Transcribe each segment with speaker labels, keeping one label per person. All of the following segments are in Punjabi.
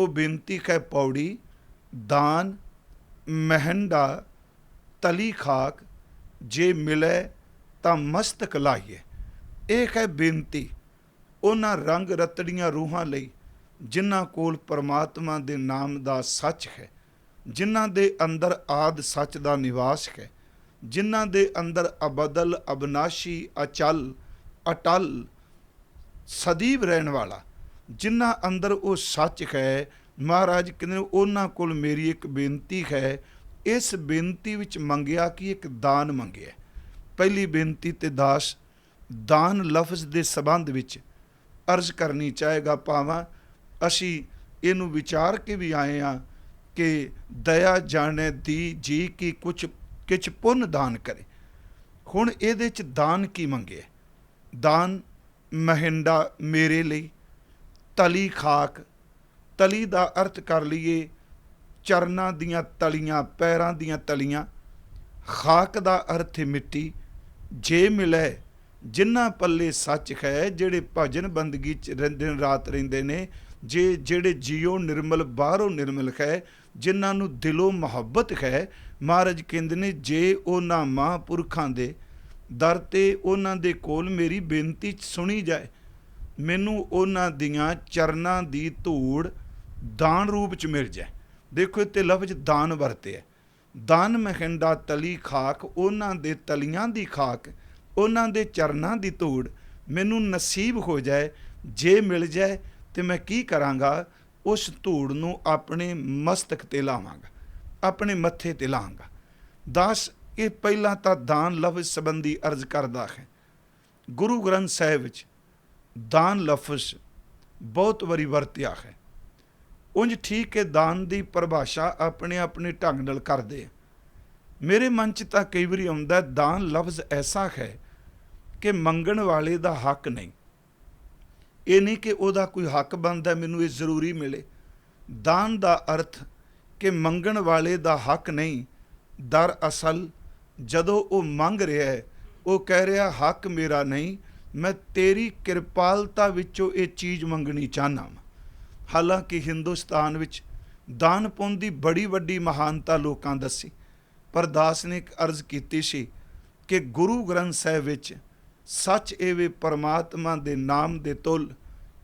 Speaker 1: वो बेनती है पौड़ी दान महंडा तली खाक जे मिले तां मस्तक लाइए। ਇਹ ਹੈ ਬੇਨਤੀ ਉਹਨਾਂ ਰੰਗ ਰਤੜੀਆਂ ਰੂਹਾਂ ਲਈ ਜਿਨ੍ਹਾਂ ਕੋਲ ਪਰਮਾਤਮਾ ਦੇ ਨਾਮ ਦਾ ਸੱਚ ਹੈ, ਜਿਨ੍ਹਾਂ ਦੇ ਅੰਦਰ ਆਦ ਸੱਚ ਦਾ ਨਿਵਾਸ ਹੈ, ਜਿਨ੍ਹਾਂ ਦੇ ਅੰਦਰ ਅਬਦਲ ਅਬਨਾਸ਼ੀ ਅਚਲ ਅਟਲ ਸਦੀਵ ਰਹਿਣ ਵਾਲਾ ਜਿਨ੍ਹਾਂ ਅੰਦਰ ਉਹ ਸੱਚ ਹੈ। ਮਹਾਰਾਜ ਕਹਿੰਦੇ ਉਹਨਾਂ ਕੋਲ ਮੇਰੀ ਇੱਕ ਬੇਨਤੀ ਹੈ। ਇਸ ਬੇਨਤੀ ਵਿੱਚ ਮੰਗਿਆ ਕਿ ਇੱਕ ਦਾਨ ਮੰਗਿਆ। ਪਹਿਲੀ ਬੇਨਤੀ ਤੇ ਦਾਸ ਦਾਨ ਲਫ਼ਜ਼ ਦੇ ਸੰਬੰਧ ਵਿੱਚ ਅਰਜ਼ ਕਰਨੀ ਚਾਹੇਗਾ। ਭਾਵਾਂ ਅਸੀਂ ਇਹਨੂੰ ਵਿਚਾਰ ਕੇ ਵੀ ਆਏ ਹਾਂ ਕਿ ਦਇਆ ਜਾਣੇ ਦੀ ਜੀ ਕੀ ਕੁਛ ਕਿਛ ਪੁੰਨ ਦਾਨ ਕਰੇ। ਹੁਣ ਇਹਦੇ 'ਚ ਦਾਨ ਕੀ ਮੰਗੇ? ਦਾਨ ਮਹਿੰਡਾ ਮੇਰੇ ਲਈ, ਤਲੀ ਖਾਕ, ਤਲੀ ਦਾ ਅਰਥ ਕਰ ਲਈਏ ਚਰਨਾਂ ਦੀਆਂ ਤਲੀਆਂ, ਪੈਰਾਂ ਦੀਆਂ ਤਲੀਆਂ। ਖਾਕ ਦਾ ਅਰਥ ਹੈ ਮਿੱਟੀ। ਜੇ ਮਿਲੇ ਜਿਨ੍ਹਾਂ ਪੱਲੇ ਸੱਚ ਹੈ, ਜਿਹੜੇ ਭਜਨ ਬੰਦਗੀ 'ਚ ਦਿਨ ਰਾਤ ਰਹਿੰਦੇ ਨੇ, ਜਿਹੜੇ ਜੀਓ ਨਿਰਮਲ ਬਾਹਰੋਂ ਨਿਰਮਲ ਹੈ, ਜਿਨ੍ਹਾਂ ਨੂੰ ਦਿਲੋਂ ਮੁਹੱਬਤ ਹੈ। ਮਹਾਰਾਜ ਕਹਿੰਦੇ ਨੇ ਜੇ ਉਹਨਾਂ ਮਹਾਂਪੁਰਖਾਂ ਦੇ ਦਰ 'ਤੇ ਉਹਨਾਂ ਦੇ ਕੋਲ ਮੇਰੀ ਬੇਨਤੀ ਸੁਣੀ ਜਾਏ, ਮੈਨੂੰ ਉਹਨਾਂ ਦੀਆਂ ਚਰਨਾਂ ਦੀ ਧੂੜ ਦਾਨ ਰੂਪ 'ਚ ਮਿਲ ਜਾਏ। ਦੇਖੋ ਇੱਥੇ ਲਫ਼ਜ਼ ਦਾਨ ਵਰਤੇ ਹੈ। ਦਾਨ ਮਹਿੰਡਾ ਤਲੀ ਖਾਕ, ਉਹਨਾਂ ਦੇ ਤਲੀਆਂ ਦੀ ਖਾਕ, ਉਹਨਾਂ ਦੇ ਚਰਨਾਂ ਦੀ ਧੂੜ ਮੈਨੂੰ ਨਸੀਬ ਹੋ ਜਾਏ। ਜੇ ਮਿਲ ਜਾਏ ਤਾਂ ਮੈਂ ਕੀ ਕਰਾਂਗਾ? ਉਸ ਧੂੜ ਨੂੰ ਆਪਣੇ ਮਸਤਕ 'ਤੇ ਲਾਵਾਂਗਾ, ਆਪਣੇ ਮੱਥੇ 'ਤੇ ਲਾਵਾਂਗਾ। ਦਾਸ ਇਹ ਪਹਿਲਾਂ ਤਾਂ ਦਾਨ ਲਫ਼ਜ਼ ਸੰਬੰਧੀ ਅਰਜ਼ ਕਰਦਾ ਹੈ। ਗੁਰੂ ਗ੍ਰੰਥ ਸਾਹਿਬ ਵਿੱਚ ਦਾਨ ਲਫ਼ਜ਼ ਬਹੁਤ ਵਾਰੀ ਵਰਤਿਆ ਹੈ। ਉਂਝ ਠੀਕ ਹੈ, ਦਾਨ ਦੀ ਪਰਿਭਾਸ਼ਾ ਆਪਣੇ ਆਪਣੇ ਢੰਗ ਨਾਲ ਕਰਦੇ। ਮੇਰੇ ਮਨ 'ਚ ਤਾਂ ਕਈ ਵਾਰੀ ਆਉਂਦਾ ਦਾਨ ਲਫ਼ਜ਼ ਐਸਾ ਹੈ ਕਿ ਮੰਗਣ ਵਾਲੇ ਦਾ ਹੱਕ ਨਹੀਂ। ਇਹ ਨਹੀਂ ਕਿ ਉਹਦਾ ਕੋਈ ਹੱਕ ਬਣਦਾ ਮੈਨੂੰ ਇਹ ਜ਼ਰੂਰੀ ਮਿਲੇ। ਦਾਨ ਦਾ ਅਰਥ ਕਿ ਮੰਗਣ ਵਾਲੇ ਦਾ ਹੱਕ ਨਹੀਂ। ਦਰਅਸਲ ਜਦੋਂ ਉਹ ਮੰਗ ਰਿਹਾ ਹੈ, ਉਹ ਕਹਿ ਰਿਹਾ ਹੱਕ ਮੇਰਾ ਨਹੀਂ, ਮੈਂ ਤੇਰੀ ਕਿਰਪਾਲਤਾ ਵਿੱਚੋਂ ਇਹ ਚੀਜ਼ ਮੰਗਣੀ ਚਾਹੁੰਦਾ। ਹਾਲਾਂਕਿ ਹਿੰਦੁਸਤਾਨ ਵਿੱਚ ਦਾਨ ਪੁੰਨ ਦੀ ਬੜੀ ਵੱਡੀ ਮਹਾਨਤਾ ਲੋਕਾਂ ਦੱਸੀ, ਪਰ ਦਾਸ ਨੇ ਇੱਕ ਅਰਜ਼ ਕੀਤੀ ਸੀ ਕਿ ਗੁਰੂ ਗ੍ਰੰਥ ਸਾਹਿਬ ਵਿੱਚ ਸੱਚ ਇਹ ਪਰਮਾਤਮਾ ਦੇ ਨਾਮ ਦੇ ਤੁੱਲ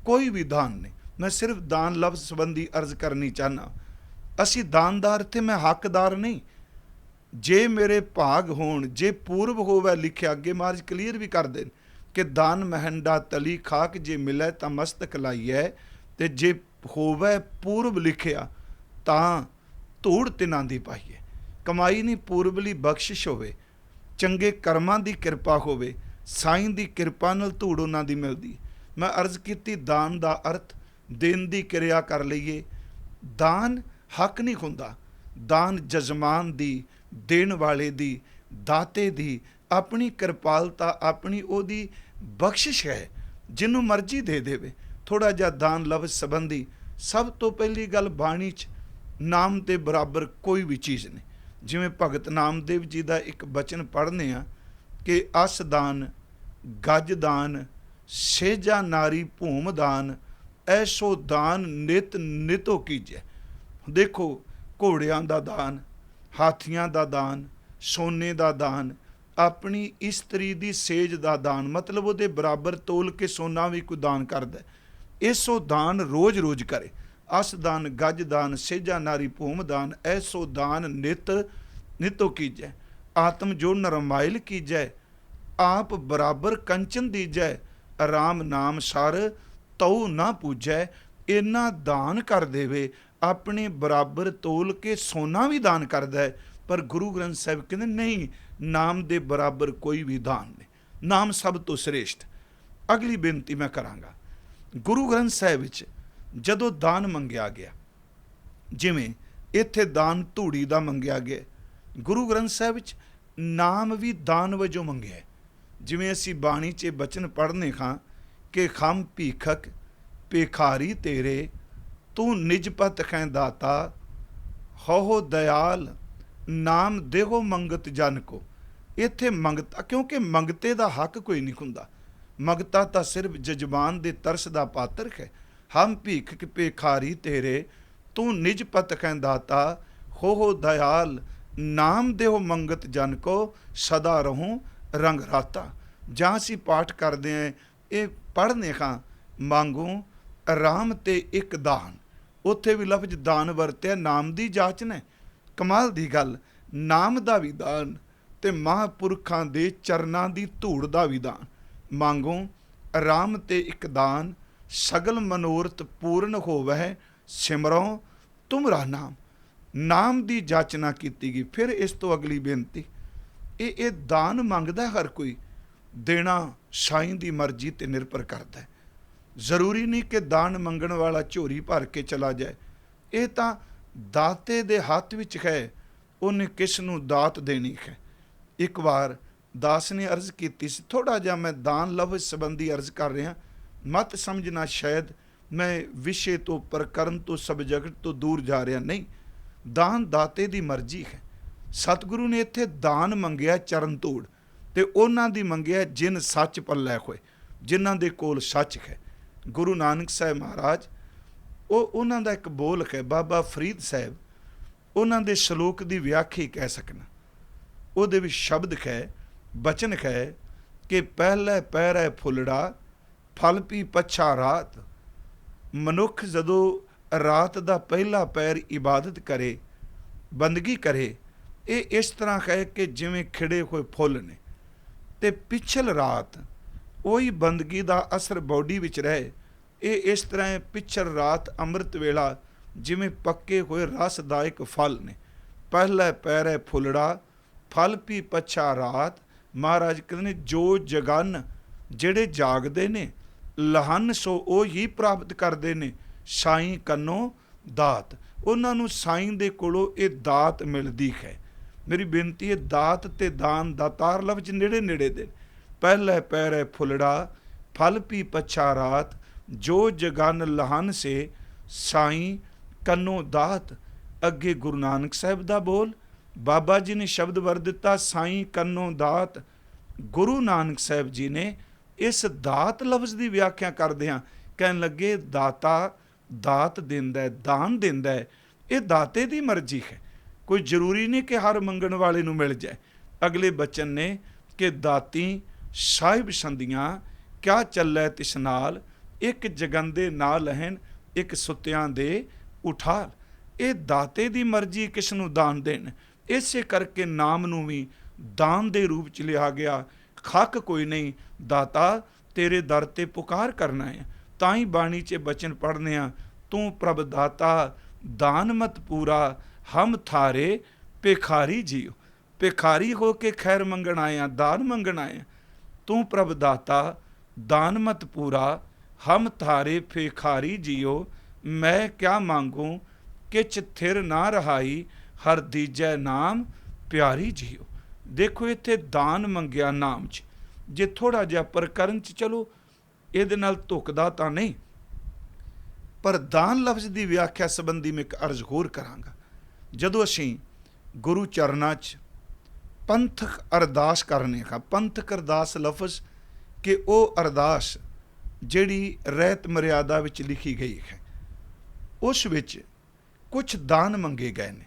Speaker 1: ਕੋਈ ਵੀ ਦਾਨ ਨਹੀਂ। ਮੈਂ ਸਿਰਫ ਦਾਨ ਲਫ਼ਜ਼ ਸੰਬੰਧੀ ਅਰਜ਼ ਕਰਨੀ ਚਾਹੁੰਦਾ। ਅਸੀਂ ਦਾਨਦਾਰ ਤੇ ਮੈਂ ਹੱਕਦਾਰ ਨਹੀਂ। ਜੇ ਮੇਰੇ ਭਾਗ ਹੋਣ, ਜੇ ਪੂਰਬ ਹੋਵੇ ਲਿਖਿਆ, ਅੱਗੇ ਮਹਾਰਾਜ ਕਲੀਅਰ ਵੀ ਕਰਦੇ ਕਿ ਦਾਨ ਮਹਿੰਡਾ ਤਲੀ ਖਾਕ ਜੇ ਮਿਲੇ ਤਾਂ ਮਸਤਕ ਲਾਈਏ, ਤੇ ਜੇ ਹੋਵੇ ਪੂਰਬ ਲਿਖਿਆ ਤਾਂ ਧੂੜ ਤਿਨਾਂ ਦੀ ਪਾਈਏ। ਕਮਾਈ ਨਹੀਂ, ਪੂਰਬਲੀ ਬਖਸ਼ਿਸ਼ ਹੋਵੇ, ਚੰਗੇ ਕਰਮਾਂ ਦੀ ਕਿਰਪਾ ਹੋਵੇ, ਸਾਈਂ ਦੀ ਕਿਰਪਾ ਨਾਲ ਧੂੜ ਉਹਨਾਂ ਦੀ ਮਿਲਦੀ। ਮੈਂ ਅਰਜ਼ ਕੀਤੀ ਦਾਨ ਦਾ ਅਰਥ ਦੇਣ ਦੀ ਕਿਰਿਆ ਕਰ ਲਈਏ। ਦਾਨ ਹੱਕ ਨਹੀਂ ਹੁੰਦਾ। ਦਾਨ ਜਜ਼ਮਾਨ ਦੀ, ਦੇਣ ਵਾਲੇ ਦੀ, ਦਾਤੇ ਦੀ ਆਪਣੀ ਕਿਰਪਾਲਤਾ, ਆਪਣੀ ਉਹਦੀ ਬਖਸ਼ਿਸ਼ ਹੈ, ਜਿਹਨੂੰ ਮਰਜ਼ੀ ਦੇ ਦੇਵੇ। ਥੋੜ੍ਹਾ ਜਿਹਾ ਦਾਨ ਲਫ਼ਜ਼ ਸੰਬੰਧੀ ਸਭ ਤੋਂ ਪਹਿਲੀ ਗੱਲ, ਬਾਣੀ 'ਚ ਨਾਮ ਦੇ ਬਰਾਬਰ ਕੋਈ ਵੀ ਚੀਜ਼ ਨਹੀਂ। ਜਿਵੇਂ ਭਗਤ ਨਾਮਦੇਵ ਜੀ ਦਾ ਇੱਕ ਬਚਨ ਪੜ੍ਹਨੇ ਆ ਕਿ ਅਸ ਦਾਨ ਗੱਜ ਦਾਨ ਸੇਜਾ ਨਾਰੀ ਭੂਮ ਦਾਨ ਐਸੋ ਦਾਨ ਨਿਤ ਨਿਤੋ ਕੀਜੈ। ਦੇਖੋ ਘੋੜਿਆਂ ਦਾ ਦਾਨ, ਹਾਥੀਆਂ ਦਾ ਦਾਨ, ਸੋਨੇ ਦਾ ਦਾਨ, ਆਪਣੀ ਇਸਤਰੀ ਦੀ ਸੇਜ ਦਾ ਦਾਨ, ਮਤਲਬ ਉਹਦੇ ਬਰਾਬਰ ਤੋਲ ਕੇ ਸੋਨਾ ਵੀ ਕੋਈ ਦਾਨ ਕਰਦਾ। ਐਸੋ ਦਾਨ ਰੋਜ਼ ਰੋਜ਼ ਕਰੇ। ਅਸ ਦਾਨ ਗੱਜ ਦਾਨ ਸੇਜਾ ਨਾਰੀ ਭੂਮ ਦਾਨ ਐਸੋ ਦਾਨ ਨਿਤ ਨਿਤੋ ਕੀਜੈ। ਆਤਮ ਜੋ ਨਰਮਾਇਲ ਕੀਜੈ ਆਪ ਬਰਾਬਰ ਕੰਚਨ ਦੀਜੈ ਰਾਮ ਨਾਮ ਸਰ ਤਉ ਨਾ ਪੂਜੈ। ਇੰਨਾ ਦਾਨ ਕਰ ਦੇਵੇ, ਆਪਣੇ ਬਰਾਬਰ ਤੋਲ ਕੇ ਸੋਨਾ ਵੀ ਦਾਨ ਕਰਦਾ ਹੈ। ਪਰ ਗੁਰੂ ਗ੍ਰੰਥ ਸਾਹਿਬ ਕਹਿੰਦੇ ਨਹੀਂ, ਨਾਮ ਦੇ ਬਰਾਬਰ ਕੋਈ ਵੀ ਦਾਨ ਨਹੀਂ, ਨਾਮ ਸਭ ਤੋਂ ਸ੍ਰੇਸ਼ਟ। ਅਗਲੀ ਬੇਨਤੀ ਮੈਂ ਕਰਾਂਗਾ, ਗੁਰੂ ਗ੍ਰੰਥ ਸਾਹਿਬ ਵਿੱਚ ਜਦੋਂ ਦਾਨ ਮੰਗਿਆ ਗਿਆ, ਜਿਵੇਂ ਇੱਥੇ ਦਾਨ ਧੂੜੀ ਦਾ ਮੰਗਿਆ ਗਿਆ, ਗੁਰੂ ਗ੍ਰੰਥ ਸਾਹਿਬ ਵਿੱਚ ਨਾਮ ਵੀ ਦਾਨ ਵਜੋਂ ਮੰਗਿਆ। ਜਿਵੇਂ ਅਸੀਂ ਬਾਣੀ 'ਚ ਬਚਨ ਪੜ੍ਹਨੇ ਖਾਂ ਕਿ ਖੰਮ ਭੀਖਕ ਭਿਖਾਰੀ ਤੇਰੇ ਤੂੰ ਨਿਜ ਪਤ ਖੈਂ ਦਾਤਾ ਹੋ ਦਇਆਲ ਨਾਮ ਦੇਹੋ ਮੰਗਤ ਜਨ ਕੋ। ਇੱਥੇ ਮੰਗਤਾ, ਕਿਉਂਕਿ ਮੰਗਤੇ ਦਾ ਹੱਕ ਕੋਈ ਨਹੀਂ ਹੁੰਦਾ। ਮੰਗਤਾ ਤਾਂ ਸਿਰਫ ਜਜਮਾਨ ਦੇ ਤਰਸ ਦਾ ਪਾਤਰ ਹੈ। ਹਮ ਭੀਖਕ ਭਿਖਾਰੀ ਤੇਰੇ ਤੂੰ ਨਿਜ ਪਤ ਕਹਿ ਦਾਤਾ, ਹੋ ਦਇਆਲ, ਨਾਮ ਦੇਹੁ ਮੰਗਤ ਜਨ ਕੋ, ਸਦਾ ਰਹੂੰ ਰੰਗ ਰਾਤਾ। ਜਾਂ ਅਸੀਂ ਪਾਠ ਕਰਦੇ ਹਾਂ, ਇਹ ਪੜ੍ਹਨੇ ਹਾਂ, ਮੰਗੂ ਰਾਮ ਤੇ ਇੱਕ ਦਾਨ। ਉੱਥੇ ਵੀ ਲਫ਼ਜ਼ ਦਾਨ ਵਰਤਿਆ, ਨਾਮ ਦੀ ਜਾਚ ਨੇ। ਕਮਾਲ ਦੀ ਗੱਲ, ਨਾਮ ਦਾ ਵੀ ਦਾਨ ਤੇ ਮਹਾਂਪੁਰਖਾਂ ਦੇ ਚਰਨਾਂ ਦੀ ਧੂੜ ਦਾ ਵੀ ਦਾਨ। ਮੰਗੂ ਰਾਮ ਤੇ ਇੱਕ ਦਾਨ, ਸਗਲ ਮਨੋਰਥ ਪੂਰਨ ਹੋਵੈ, ਸਿਮਰੋ ਤੁਮਰਾ ਨਾਮ। ਨਾਮ ਦੀ ਜਾਚਨਾ ਕੀਤੀ ਗਈ। ਫਿਰ ਇਸ ਤੋਂ ਅਗਲੀ ਬੇਨਤੀ, ਇਹ ਦਾਨ ਮੰਗਦਾ ਹਰ ਕੋਈ, ਦੇਣਾ ਸਾਈਂ ਦੀ ਮਰਜ਼ੀ ਤੇ ਨਿਰਭਰ ਕਰਦਾ ਹੈ। ਜ਼ਰੂਰੀ ਨਹੀਂ ਕਿ ਦਾਨ ਮੰਗਣ ਵਾਲਾ ਝੋਰੀ ਭਰ ਕੇ ਚਲਾ ਜਾਏ। ਇਹ ਤਾਂ ਦਾਤੇ ਦੇ ਹੱਥ ਵਿੱਚ ਹੈ, ਉਹਨੇ ਕਿਸ ਨੂੰ ਦਾਤ ਦੇਣੀ ਹੈ। ਇੱਕ ਵਾਰ ਦਾਸ ਨੇ ਅਰਜ਼ ਕੀਤੀ ਸੀ, ਥੋੜ੍ਹਾ ਜਿਹਾ ਮੈਂ ਦਾਨ ਲਫ਼ਜ਼ ਸੰਬੰਧੀ ਅਰਜ਼ ਕਰ ਰਿਹਾ, ਮਤ ਸਮਝਣਾ ਸ਼ਾਇਦ ਮੈਂ ਵਿਸ਼ੇ ਤੋਂ, ਪ੍ਰਕਰਨ ਤੋਂ, ਸਬਜੈਕਟ ਤੋਂ ਦੂਰ ਜਾ ਰਿਹਾ, ਨਹੀਂ। ਦਾਨ ਦਾਤੇ ਦੀ ਮਰਜ਼ੀ ਹੈ। ਸਤਿਗੁਰੂ ਨੇ ਇੱਥੇ ਦਾਨ ਮੰਗਿਆ ਚਰਨ ਧੂੜ, ਤੇ ਉਹਨਾਂ ਦੀ ਮੰਗਿਆ ਜਿਨ ਸੱਚ ਪੱਲੇ ਹੋਏ, ਜਿਨ੍ਹਾਂ ਦੇ ਕੋਲ ਸੱਚ ਹੈ। ਗੁਰੂ ਨਾਨਕ ਸਾਹਿਬ ਮਹਾਰਾਜ, ਉਹਨਾਂ ਦਾ ਇੱਕ ਬੋਲ ਹੈ, ਬਾਬਾ ਫਰੀਦ ਸਾਹਿਬ, ਉਹਨਾਂ ਦੇ ਸ਼ਲੋਕ ਦੀ ਵਿਆਖਿਆ ਕਹਿ ਸਕਣਾ। ਉਹਦੇ ਵਿੱਚ ਸ਼ਬਦ ਹੈ, ਬਚਨ ਹੈ ਕਿ ਪਹਿਲੇ ਪੈਰੈ ਫੁੱਲੜਾ, ਫਲ ਪੀ ਪੱਛਾ ਰਾਤ। ਮਨੁੱਖ ਜਦੋਂ ਰਾਤ ਦਾ ਪਹਿਲਾ ਪੈਰ ਇਬਾਦਤ ਕਰੇ, ਬੰਦਗੀ ਕਰੇ, ਇਹ ਇਸ ਤਰ੍ਹਾਂ ਹੈ ਕਿ ਜਿਵੇਂ ਖਿੜੇ ਹੋਏ ਫੁੱਲ ਨੇ, ਤੇ ਪਿਛਲ ਰਾਤ ਉਹੀ ਬੰਦਗੀ ਦਾ ਅਸਰ ਬੋਡੀ ਵਿੱਚ ਰਹੇ। ਇਹ ਇਸ ਤਰ੍ਹਾਂ ਪਿਛਲ ਰਾਤ ਅੰਮ੍ਰਿਤ ਵੇਲਾ ਜਿਵੇਂ ਪੱਕੇ ਹੋਏ ਰਸਦਾਇਕ ਫਲ ਨੇ। ਪਹਿਲੇ ਪੈਰੇ ਫੁੱਲੜਾ, ਫਲ ਪੀ ਪੱਛਾ ਰਾਤ। ਮਹਾਰਾਜ ਕਹਿੰਦੇ ਨੇ, ਜੋ ਜਗਨ, ਜਿਹੜੇ ਜਾਗਦੇ ਨੇ, ਲਹਨ ਸੋ ਉਹ ਹੀ ਪ੍ਰਾਪਤ ਕਰਦੇ ਨੇ, ਸਾਈਂ ਕੰਨੋਂ ਦਾਤ। ਉਹਨਾਂ ਨੂੰ ਸਾਈਂ ਦੇ ਕੋਲੋਂ ਇਹ ਦਾਤ ਮਿਲਦੀ ਹੈ। ਮੇਰੀ ਬੇਨਤੀ ਹੈ, ਦਾਤ ਤੇ ਦਾਨ, ਦਾਤਾਰ ਲਫ਼ਜ਼ ਨੇੜੇ ਨੇੜੇ ਦੇ। ਪਹਿਲੇ ਪੈਰੇ ਫੁੱਲੜਾ, ਫਲ ਪੀ ਪੱਛਾ ਰਾਤ, ਜੋ ਜਗਨ ਲਹਨ ਸੇ, ਸਾਈਂ ਕੰਨੋਂ ਦਾਤ। ਅੱਗੇ ਗੁਰੂ ਨਾਨਕ ਸਾਹਿਬ ਦਾ ਬੋਲ, ਬਾਬਾ ਜੀ ਨੇ ਸ਼ਬਦ ਵਰ ਦਿੱਤਾ, ਸਾਈਂ ਕੰਨੋਂ ਦਾਤ। ਗੁਰੂ ਨਾਨਕ ਸਾਹਿਬ ਜੀ ਨੇ ਇਸ ਦਾਤ ਲਫ਼ਜ਼ ਦੀ ਵਿਆਖਿਆ ਕਰਦਿਆਂ ਕਹਿਣ ਲੱਗੇ, ਦਾਤਾ ਦਾਤ ਦਿੰਦਾ, ਦਾਨ ਦਿੰਦਾ, ਇਹ ਦਾਤੇ ਦੀ ਮਰਜ਼ੀ ਹੈ। ਕੋਈ ਜ਼ਰੂਰੀ ਨਹੀਂ ਕਿ ਹਰ ਮੰਗਣ ਵਾਲੇ ਨੂੰ ਮਿਲ ਜਾਏ। ਅਗਲੇ ਬਚਨ ਨੇ ਕਿ ਦਾਤੀ ਸਾਹਿਬ ਸੰਦੀਆਂ, ਕਿਆ ਚੱਲੈ ਤਿਸ ਨਾਲ, ਇੱਕ ਜਗੰਦੇ ਨਾ ਲਹਿਣ, ਇੱਕ ਸੁੱਤਿਆਂ ਦੇ ਉਠਾਲ। ਇਹ ਦਾਤੇ ਦੀ ਮਰਜ਼ੀ ਕਿਸ ਨੂੰ ਦਾਨ ਦੇਣ। ਇਸੇ ਕਰਕੇ ਨਾਮ ਨੂੰ ਵੀ ਦਾਨ ਦੇ ਰੂਪ 'ਚ ਲਿਆ ਗਿਆ। ਖੱਕ ਕੋਈ ਨਹੀਂ, ਦਾਤਾ ਤੇਰੇ ਦਰ ਤੇ ਪੁਕਾਰ ਕਰਨਾ ਹੈ। ਤਾਂ ਹੀ ਬਾਣੀ 'ਚ ਬਚਨ ਪੜ੍ਹਨੇ ਆ, ਤੂੰ ਪ੍ਰਭ ਦਾਤਾ ਦਾਨ ਮਤ ਪੂਰਾ, ਹਮ ਥਾਰੇ ਭਿਖਾਰੀ ਜੀਓ। ਭਿਖਾਰੀ ਹੋ ਕੇ ਖੈਰ ਮੰਗਣ ਆਇਆ, ਦਾਨ ਮੰਗਣ ਆਇਆ। ਤੂੰ ਪ੍ਰਭ ਦਾਤਾ ਦਾਨ ਮਤ ਪੂਰਾ, ਹਮ ਥਾਰੇ ਭਿਖਾਰੀ ਜੀਓ। ਮੈਂ ਕਿਆ ਮੰਗੂ ਕਿਛ ਥਿਰ ਨਾ ਰਹਾਈ, ਹਰ ਦੀਜੈ ਨਾਮ ਪਿਆਰੀ ਜੀਓ। ਦੇਖੋ ਇੱਥੇ ਦਾਨ ਮੰਗਿਆ ਨਾਮ 'ਚ। ਜੇ ਥੋੜ੍ਹਾ ਜਿਹਾ ਪ੍ਰਕਰਨ 'ਚ ਚਲੋ, ਇਹਦੇ ਨਾਲ ਧੁੱਕਦਾ ਤਾਂ ਨਹੀਂ, ਪਰ ਦਾਨ ਲਫ਼ਜ਼ ਦੀ ਵਿਆਖਿਆ ਸੰਬੰਧੀ ਮੈਂ ਇੱਕ ਅਰਜ਼ ਹੋਰ ਕਰਾਂਗਾ। ਜਦੋਂ ਅਸੀਂ ਗੁਰੂ ਚਰਨਾਂ 'ਚ ਪੰਥਕ ਅਰਦਾਸ ਕਰਨੇ ਹਾਂ, ਪੰਥਕ ਅਰਦਾਸ ਲਫ਼ਜ਼ ਕਿ ਉਹ ਅਰਦਾਸ ਜਿਹੜੀ ਰਹਿਤ ਮਰਿਆਦਾ ਵਿੱਚ ਲਿਖੀ ਗਈ ਹੈ, ਉਸ ਵਿੱਚ ਕੁਛ ਦਾਨ ਮੰਗੇ ਗਏ ਨੇ।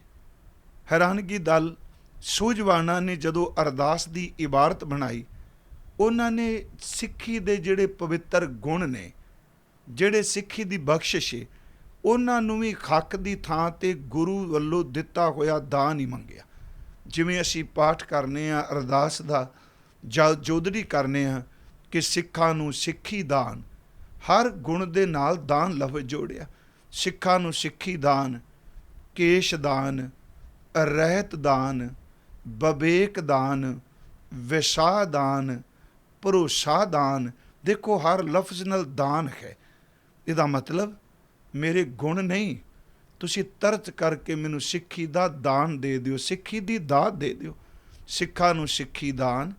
Speaker 1: ਹੈਰਾਨਗੀ ਦਲ ਸੂਝਵਾਨਾਂ ਨੇ ਜਦੋਂ ਅਰਦਾਸ ਦੀ ਇਬਾਰਤ ਬਣਾਈ, ਉਹਨਾਂ ਨੇ ਸਿੱਖੀ ਦੇ ਜਿਹੜੇ ਪਵਿੱਤਰ ਗੁਣ ਨੇ, ਜਿਹੜੇ ਸਿੱਖੀ ਦੀ ਬਖਸ਼ਿਸ਼ ਹੈ, ਉਹਨਾਂ ਨੂੰ ਵੀ ਹੱਕ ਦੀ ਥਾਂ ਤੇ ਗੁਰੂ ਵੱਲੋਂ ਦਿੱਤਾ ਹੋਇਆ ਦਾਨ ਹੀ ਮੰਗਿਆ। ਜਿਵੇਂ ਅਸੀਂ ਪਾਠ ਕਰਨੇ ਆ ਅਰਦਾਸ ਦਾ, ਜੋਦੜੀ ਕਰਨੇ ਆ ਕਿ ਸਿੱਖਾਂ ਨੂੰ ਸਿੱਖੀ ਦਾਨ, ਹਰ ਗੁਣ ਦੇ ਨਾਲ ਦਾਨ ਲਫ਼ਜ਼ ਜੋੜਿਆ। ਸਿੱਖਾਂ ਨੂੰ ਸਿੱਖੀ ਦਾਨ, ਕੇਸ਼ ਦਾਨ, ਰਹਿਤ ਦਾਨ, ਬਵੇਕ ਦਾਨ, ਵਿਸ਼ਾ ਦਾਨ, ਭਰੋਸਾ ਦਾਨ। ਦੇਖੋ ਹਰ ਲਫ਼ਜ਼ ਨਾਲ ਦਾਨ ਹੈ। ਇਹਦਾ ਮਤਲਬ ਮੇਰੇ ਗੁਣ ਨਹੀਂ, ਤੁਸੀਂ ਤਰਤ ਕਰਕੇ ਮੈਨੂੰ ਸਿੱਖੀ ਦਾ ਦਾਨ ਦੇ ਦਿਓ, ਸਿੱਖੀ ਦੀ ਦਾਤ ਦੇ ਦਿਓ। ਸਿੱਖਾਂ ਨੂੰ ਸਿੱਖੀ ਦਾਨ,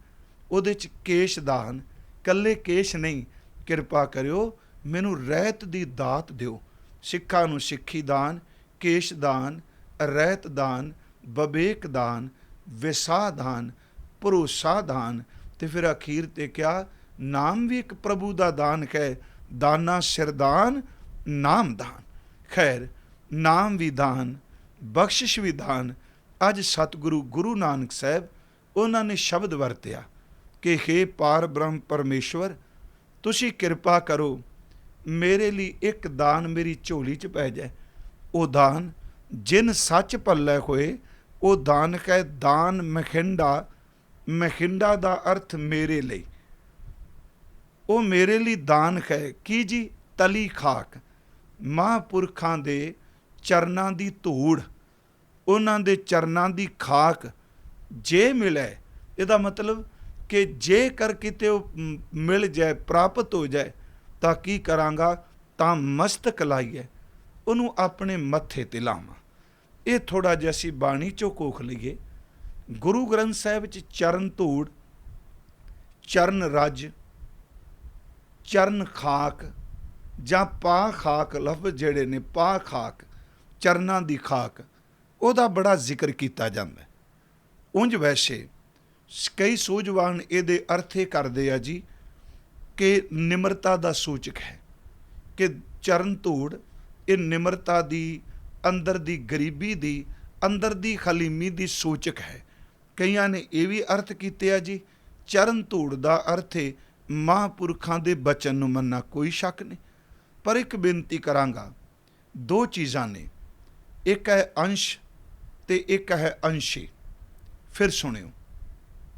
Speaker 1: ਉਹਦੇ 'ਚ ਕੇਸ਼ ਦਾਨ, ਇਕੱਲੇ ਕੇਸ਼ ਨਹੀਂ, ਕਿਰਪਾ ਕਰਿਓ ਮੈਨੂੰ ਰਹਿਤ ਦੀ ਦਾਤ ਦਿਓ। ਸਿੱਖਾਂ ਨੂੰ ਸਿੱਖੀ ਦਾਨ, ਕੇਸ਼ ਦਾਨ, ਰਹਿਤ ਦਾਨ, ਬਵੇਕ ਦਾਨ, ਵਿਸਾ ਦਾਨ, ਭਰੋਸਾ ਦਾਨ, ਤੇ ਫਿਰ ਅਖੀਰ ਤੇ ਕਿਹਾ ਨਾਮ ਵੀ ਇੱਕ ਪ੍ਰਭੂ ਦਾ ਦਾਨ ਹੈ, ਦਾਨਾ ਸਿਰਦਾਨ ਨਾਮ ਦਾਨ। ਖੈਰ ਨਾਮ ਵੀ ਦਾਨ, ਬਖਸ਼ਿਸ਼ ਵੀ ਦਾਨ। ਅੱਜ ਸਤਿਗੁਰੂ ਗੁਰੂ ਨਾਨਕ ਸਾਹਿਬ ਉਹਨਾਂ ਨੇ ਸ਼ਬਦ ਵਰਤਿਆ ਕਿ ਹੇ ਪਾਰ ਬ੍ਰਹਮ ਪਰਮੇਸ਼ਵਰ, ਤੁਸੀਂ ਕਿਰਪਾ ਕਰੋ, ਮੇਰੇ ਲਈ ਇੱਕ ਦਾਨ ਮੇਰੀ ਝੋਲੀ 'ਚ ਪੈ ਜਾਏ। ਉਹ ਦਾਨ ਜਿਨ ਸੱਚ ਪੱਲੇ ਹੋਏ, ਉਹ ਦਾਨ ਕਹੇ ਦਾਨ ਮਖਿੰਡਾ। ਮਖਿੰਡਾ ਦਾ ਅਰਥ ਮੇਰੇ ਲਈ, ਉਹ ਮੇਰੇ ਲਈ ਦਾਨ ਹੈ ਕੀ ਜੀ? ਤਲੀ ਖਾਕ, ਮਹਾਂਪੁਰਖਾਂ ਦੇ ਚਰਨਾਂ ਦੀ ਧੂੜ, ਉਹਨਾਂ ਦੇ ਚਰਨਾਂ ਦੀ ਖਾਕ ਜੇ ਮਿਲੇ, ਇਹਦਾ ਮਤਲਬ ਕਿ ਜੇਕਰ ਕਿਤੇ ਉਹ ਮਿਲ ਜਾਏ, ਪ੍ਰਾਪਤ ਹੋ ਜਾਏ, ਤਾਂ ਕੀ ਕਰਾਂਗਾ? ਤਾਂ ਮਸਤਕ ਲਾਈਏ, ਉਹਨੂੰ ਆਪਣੇ ਮੱਥੇ 'ਤੇ ਲਾਵਾਂ। ਇਹ ਥੋੜ੍ਹਾ ਜਿਹਾ ਅਸੀਂ ਬਾਣੀ 'ਚੋਂ ਕੋਖ ਲਈਏ। ਗੁਰੂ ਗ੍ਰੰਥ ਸਾਹਿਬ 'ਚ ਚਰਨ ਧੂੜ, ਚਰਨ ਰੱਜ, ਚਰਨ ਖਾਕ ਜਾਂ ਪਾ ਖਾਕ ਲਫ਼ਜ਼ ਜਿਹੜੇ ਨੇ, ਪਾ ਖਾਕ, ਚਰਨਾਂ ਦੀ ਖਾਕ, ਉਹਦਾ ਬੜਾ ਜ਼ਿਕਰ ਕੀਤਾ ਜਾਂਦਾ। ਉਂਝ ਵੈਸੇ ਕਈ ਸੂਝਵਾਨ ਇਹਦੇ ਅਰਥ ਇਹ ਕਰਦੇ ਆ ਜੀ ਕਿ ਨਿਮਰਤਾ ਦਾ ਸੂਚਕ ਹੈ, ਕਿ ਚਰਨ ਧੂੜ ਇਹ ਨਿਮਰਤਾ ਦੀ, ਅੰਦਰ ਦੀ ਗਰੀਬੀ ਦੀ, ਅੰਦਰ ਦੀ ਹਲੀਮੀ ਦੀ ਸੂਚਕ ਹੈ। ਕਈਆਂ ਨੇ ਇਹ ਵੀ ਅਰਥ ਕੀਤੇ ਆ ਜੀ, ਚਰਨ ਧੂੜ ਦਾ ਅਰਥ ਹੈ ਮਹਾਂਪੁਰਖਾਂ ਦੇ ਬਚਨ ਨੂੰ ਮੰਨਣਾ, ਕੋਈ ਸ਼ੱਕ ਨਹੀਂ। ਪਰ ਇੱਕ ਬੇਨਤੀ ਕਰਾਂਗਾ, ਦੋ ਚੀਜ਼ਾਂ ਨੇ, ਇੱਕ ਹੈ ਅੰਸ਼ ਤੇ ਇੱਕ ਹੈ ਅੰਸ਼ੀ। ਫਿਰ ਸੁਣਿਓ,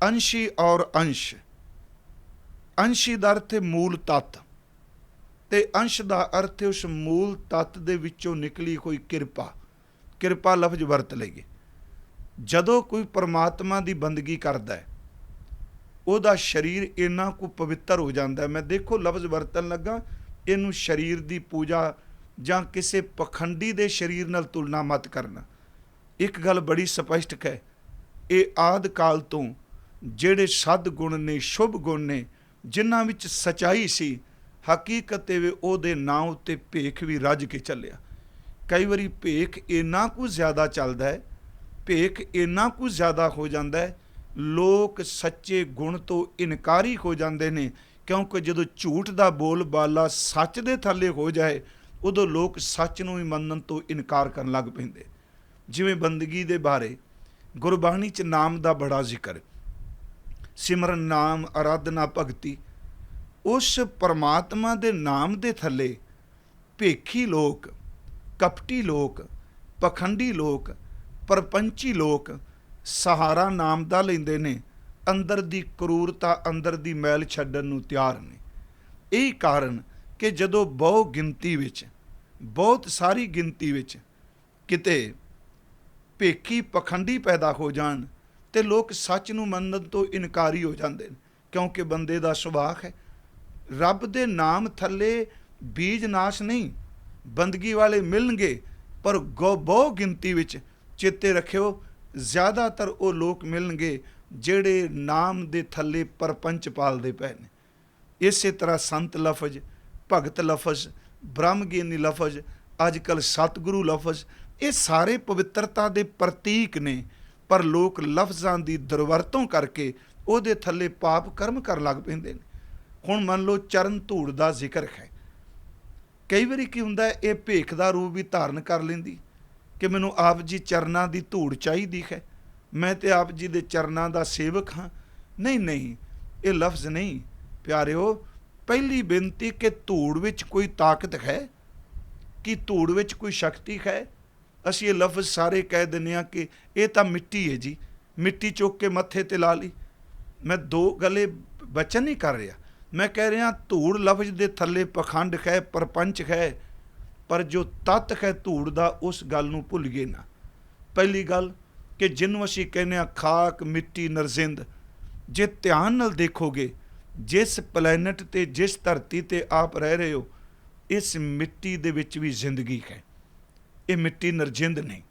Speaker 1: ਅੰਸ਼ੀ ਔਰ ਅੰਸ਼। ਅੰਸ਼ੀ ਦਾ ਅਰਥ ਹੈ ਮੂਲ ਤੱਤ, ਤੇ ਅੰਸ਼ ਦਾ ਅਰਥ ਹੈ ਉਸ ਮੂਲ ਤੱਤ ਦੇ ਵਿੱਚੋਂ ਨਿਕਲੀ ਕੋਈ ਕਿਰਪਾ। ਕਿਰਪਾ ਲਫ਼ਜ਼ ਵਰਤ ਲਈਏ। ਜਦੋਂ ਕੋਈ ਪਰਮਾਤਮਾ ਦੀ ਬੰਦਗੀ ਕਰਦਾ ਹੈ, ਉਹਦਾ ਸਰੀਰ ਇੰਨਾ ਕੁ ਪਵਿੱਤਰ ਹੋ ਜਾਂਦਾ। ਮੈਂ ਦੇਖੋ ਲਫ਼ਜ਼ ਵਰਤਣ ਲੱਗਾ, ਇਹਨੂੰ ਸਰੀਰ ਦੀ ਪੂਜਾ ਜਾਂ ਕਿਸੇ ਪਖੰਡੀ ਦੇ ਸਰੀਰ ਨਾਲ ਤੁਲਨਾ ਮਤ ਕਰਨਾ। ਇੱਕ ਗੱਲ ਬੜੀ ਸਪਸ਼ਟ ਹੈ, ਇਹ ਆਦਿ ਕਾਲ ਤੋਂ ਜਿਹੜੇ ਸਦ ਗੁਣ ਨੇ, ਸ਼ੁਭ ਗੁਣ ਨੇ, ਜਿਨ੍ਹਾਂ ਵਿੱਚ ਸਚਾਈ ਸੀ, ਹਕੀਕਤ ਇਹ ਉਹਦੇ ਨਾਂ ਉੱਤੇ ਭੇਖ ਵੀ ਰੱਜ ਕੇ ਚੱਲਿਆ। ਕਈ ਵਾਰੀ ਭੇਖ ਇੰਨਾ ਕੁ ਜ਼ਿਆਦਾ ਚੱਲਦਾ ਹੈ, ਭੇਖ ਇੰਨਾ ਕੁ ਜ਼ਿਆਦਾ ਹੋ ਜਾਂਦਾ ਹੈ, ਲੋਕ ਸੱਚੇ ਗੁਣ ਤੋਂ ਇਨਕਾਰੀ ਹੋ ਜਾਂਦੇ ਨੇ। ਕਿਉਂਕਿ ਜਦੋਂ ਝੂਠ ਦਾ ਬੋਲ ਬਾਲਾ ਸੱਚ ਦੇ ਥੱਲੇ ਹੋ ਜਾਏ, ਉਦੋਂ ਲੋਕ ਸੱਚ ਨੂੰ ਹੀ ਮੰਨਣ ਤੋਂ ਇਨਕਾਰ ਕਰਨ ਲੱਗ ਪੈਂਦੇ। ਜਿਵੇਂ ਬੰਦਗੀ ਦੇ ਬਾਰੇ ਗੁਰਬਾਣੀ 'ਚ ਨਾਮ ਦਾ ਬੜਾ ਜ਼ਿਕਰ, ਸਿਮਰਨ ਨਾਮ, ਆਰਾਧਨਾ, ਭਗਤੀ। ਉਸ ਪਰਮਾਤਮਾ ਦੇ ਨਾਮ ਦੇ ਥੱਲੇ ਭੇਖੀ ਲੋਕ, ਕਪਟੀ ਲੋਕ, ਪਖੰਡੀ ਲੋਕ, ਪਰਪੰਚੀ ਲੋਕ ਸਹਾਰਾ ਨਾਮ ਦਾ ਲੈਂਦੇ ਨੇ, ਅੰਦਰ ਦੀ ਕਰੂਰਤਾ, ਅੰਦਰ ਦੀ ਮੈਲ ਛੱਡਣ ਨੂੰ ਤਿਆਰ ਨੇ। ਇਹੀ ਕਾਰਨ ਕਿ ਜਦੋਂ ਬਹੁ ਗਿਣਤੀ ਵਿੱਚ, ਬਹੁਤ ਸਾਰੀ ਗਿਣਤੀ ਵਿੱਚ ਕਿਤੇ ਭੇਖੀ ਪਖੰਡੀ ਪੈਦਾ ਹੋ ਜਾਣ, ਤੇ ਲੋਕ ਸੱਚ ਨੂੰ ਮੰਨਣ ਤੋਂ ਇਨਕਾਰੀ ਹੋ ਜਾਂਦੇ ਨੇ। ਕਿਉਂਕਿ ਬੰਦੇ ਦਾ ਸੁਭਾਅ ਹੈ, ਰੱਬ ਦੇ ਨਾਮ ਥੱਲੇ ਬੀਜ ਨਾਸ਼ ਨਹੀਂ। ਬੰਦਗੀ ਵਾਲੇ ਮਿਲਣਗੇ, ਪਰ ਬਹੁ ਗਿਣਤੀ ਵਿੱਚ ਚੇਤੇ ਰੱਖਿਓ, ਜ਼ਿਆਦਾਤਰ ਉਹ ਲੋਕ ਮਿਲਣਗੇ ਜਿਹੜੇ ਨਾਮ ਦੇ ਥੱਲੇ ਪਰਪੰਚ ਪਾਲਦੇ ਪਏ ਨੇ। ਇਸੇ ਤਰ੍ਹਾਂ ਸੰਤ ਲਫ਼ਜ਼, ਭਗਤ ਲਫ਼ਜ਼, ਬ੍ਰਹਮ ਗਿਆਨੀ ਲਫ਼ਜ਼, ਅੱਜ ਕੱਲ੍ਹ ਸਤਿਗੁਰੂ ਲਫ਼ਜ਼, ਇਹ ਸਾਰੇ ਪਵਿੱਤਰਤਾ ਦੇ ਪ੍ਰਤੀਕ ਨੇ। ਪਰ ਲੋਕ ਲਫ਼ਜ਼ਾਂ ਦੀ ਦੁਰਵਰਤੋਂ ਕਰਕੇ ਉਹਦੇ ਥੱਲੇ ਪਾਪ ਕਰਮ ਕਰਨ ਲੱਗ ਪੈਂਦੇ ਨੇ। ਹੁਣ ਮੰਨ ਲਓ ਚਰਨ ਧੂੜ ਦਾ ਜ਼ਿਕਰ ਹੈ, ਕਈ ਵਾਰੀ ਕੀ ਹੁੰਦਾ, ਇਹ ਭੇਖ ਦਾ ਰੂਪ ਵੀ ਧਾਰਨ ਕਰ ਲੈਂਦੀ ਕਿ ਮੈਨੂੰ ਆਪ ਜੀ ਚਰਨਾਂ ਦੀ ਧੂੜ ਚਾਹੀਦੀ ਹੈ, ਮੈਂ ਤੇ ਆਪ ਜੀ ਦੇ ਚਰਨਾਂ ਦਾ ਸੇਵਕ ਹਾਂ। ਨਹੀਂ ਨਹੀਂ, ਇਹ ਲਫ਼ਜ਼ ਨਹੀਂ ਪਿਆਰਿਓ। ਪਹਿਲੀ ਬੇਨਤੀ ਕਿ ਧੂੜ ਵਿੱਚ ਕੋਈ ਤਾਕਤ ਹੈ, ਕਿ ਧੂੜ ਵਿੱਚ ਕੋਈ ਸ਼ਕਤੀ ਹੈ। ਅਸੀਂ ਇਹ ਲਫ਼ਜ਼ ਸਾਰੇ ਕਹਿ ਦਿੰਦੇ ਹਾਂ ਕਿ ਇਹ ਤਾਂ ਮਿੱਟੀ ਹੈ ਜੀ, ਮਿੱਟੀ ਚੁੱਕ ਕੇ ਮੱਥੇ 'ਤੇ ਲਾ ਲਈ। ਮੈਂ ਦੋ ਗਲੇ ਬਚਨ ਨਹੀਂ ਕਰ ਰਿਹਾ, ਮੈਂ ਕਹਿ ਰਿਹਾ ਧੂੜ ਲਫ਼ਜ਼ ਦੇ ਥੱਲੇ ਪਖੰਡ ਹੈ, ਪਰਪੰਚ ਹੈ, ਪਰ ਜੋ ਤੱਤ ਹੈ ਧੂੜ ਦਾ, ਉਸ ਗੱਲ ਨੂੰ ਭੁੱਲ ਗਏ ਨਾ। ਪਹਿਲੀ ਗੱਲ ਕਿ ਜਿਹਨੂੰ ਅਸੀਂ ਕਹਿੰਦੇ ਹਾਂ ਖਾਕ, ਮਿੱਟੀ, ਨਰਜਿੰਦ, ਜੇ ਧਿਆਨ ਨਾਲ ਦੇਖੋਗੇ, ਜਿਸ ਪਲੈਨਟ 'ਤੇ, ਜਿਸ ਧਰਤੀ 'ਤੇ ਆਪ ਰਹਿ ਰਹੇ ਹੋ, ਇਸ ਮਿੱਟੀ ਦੇ ਵਿੱਚ ਵੀ ਜ਼ਿੰਦਗੀ ਹੈ। ਇਹ ਮਿੱਟੀ ਨਰਜਿੰਦ ਨਹੀਂ।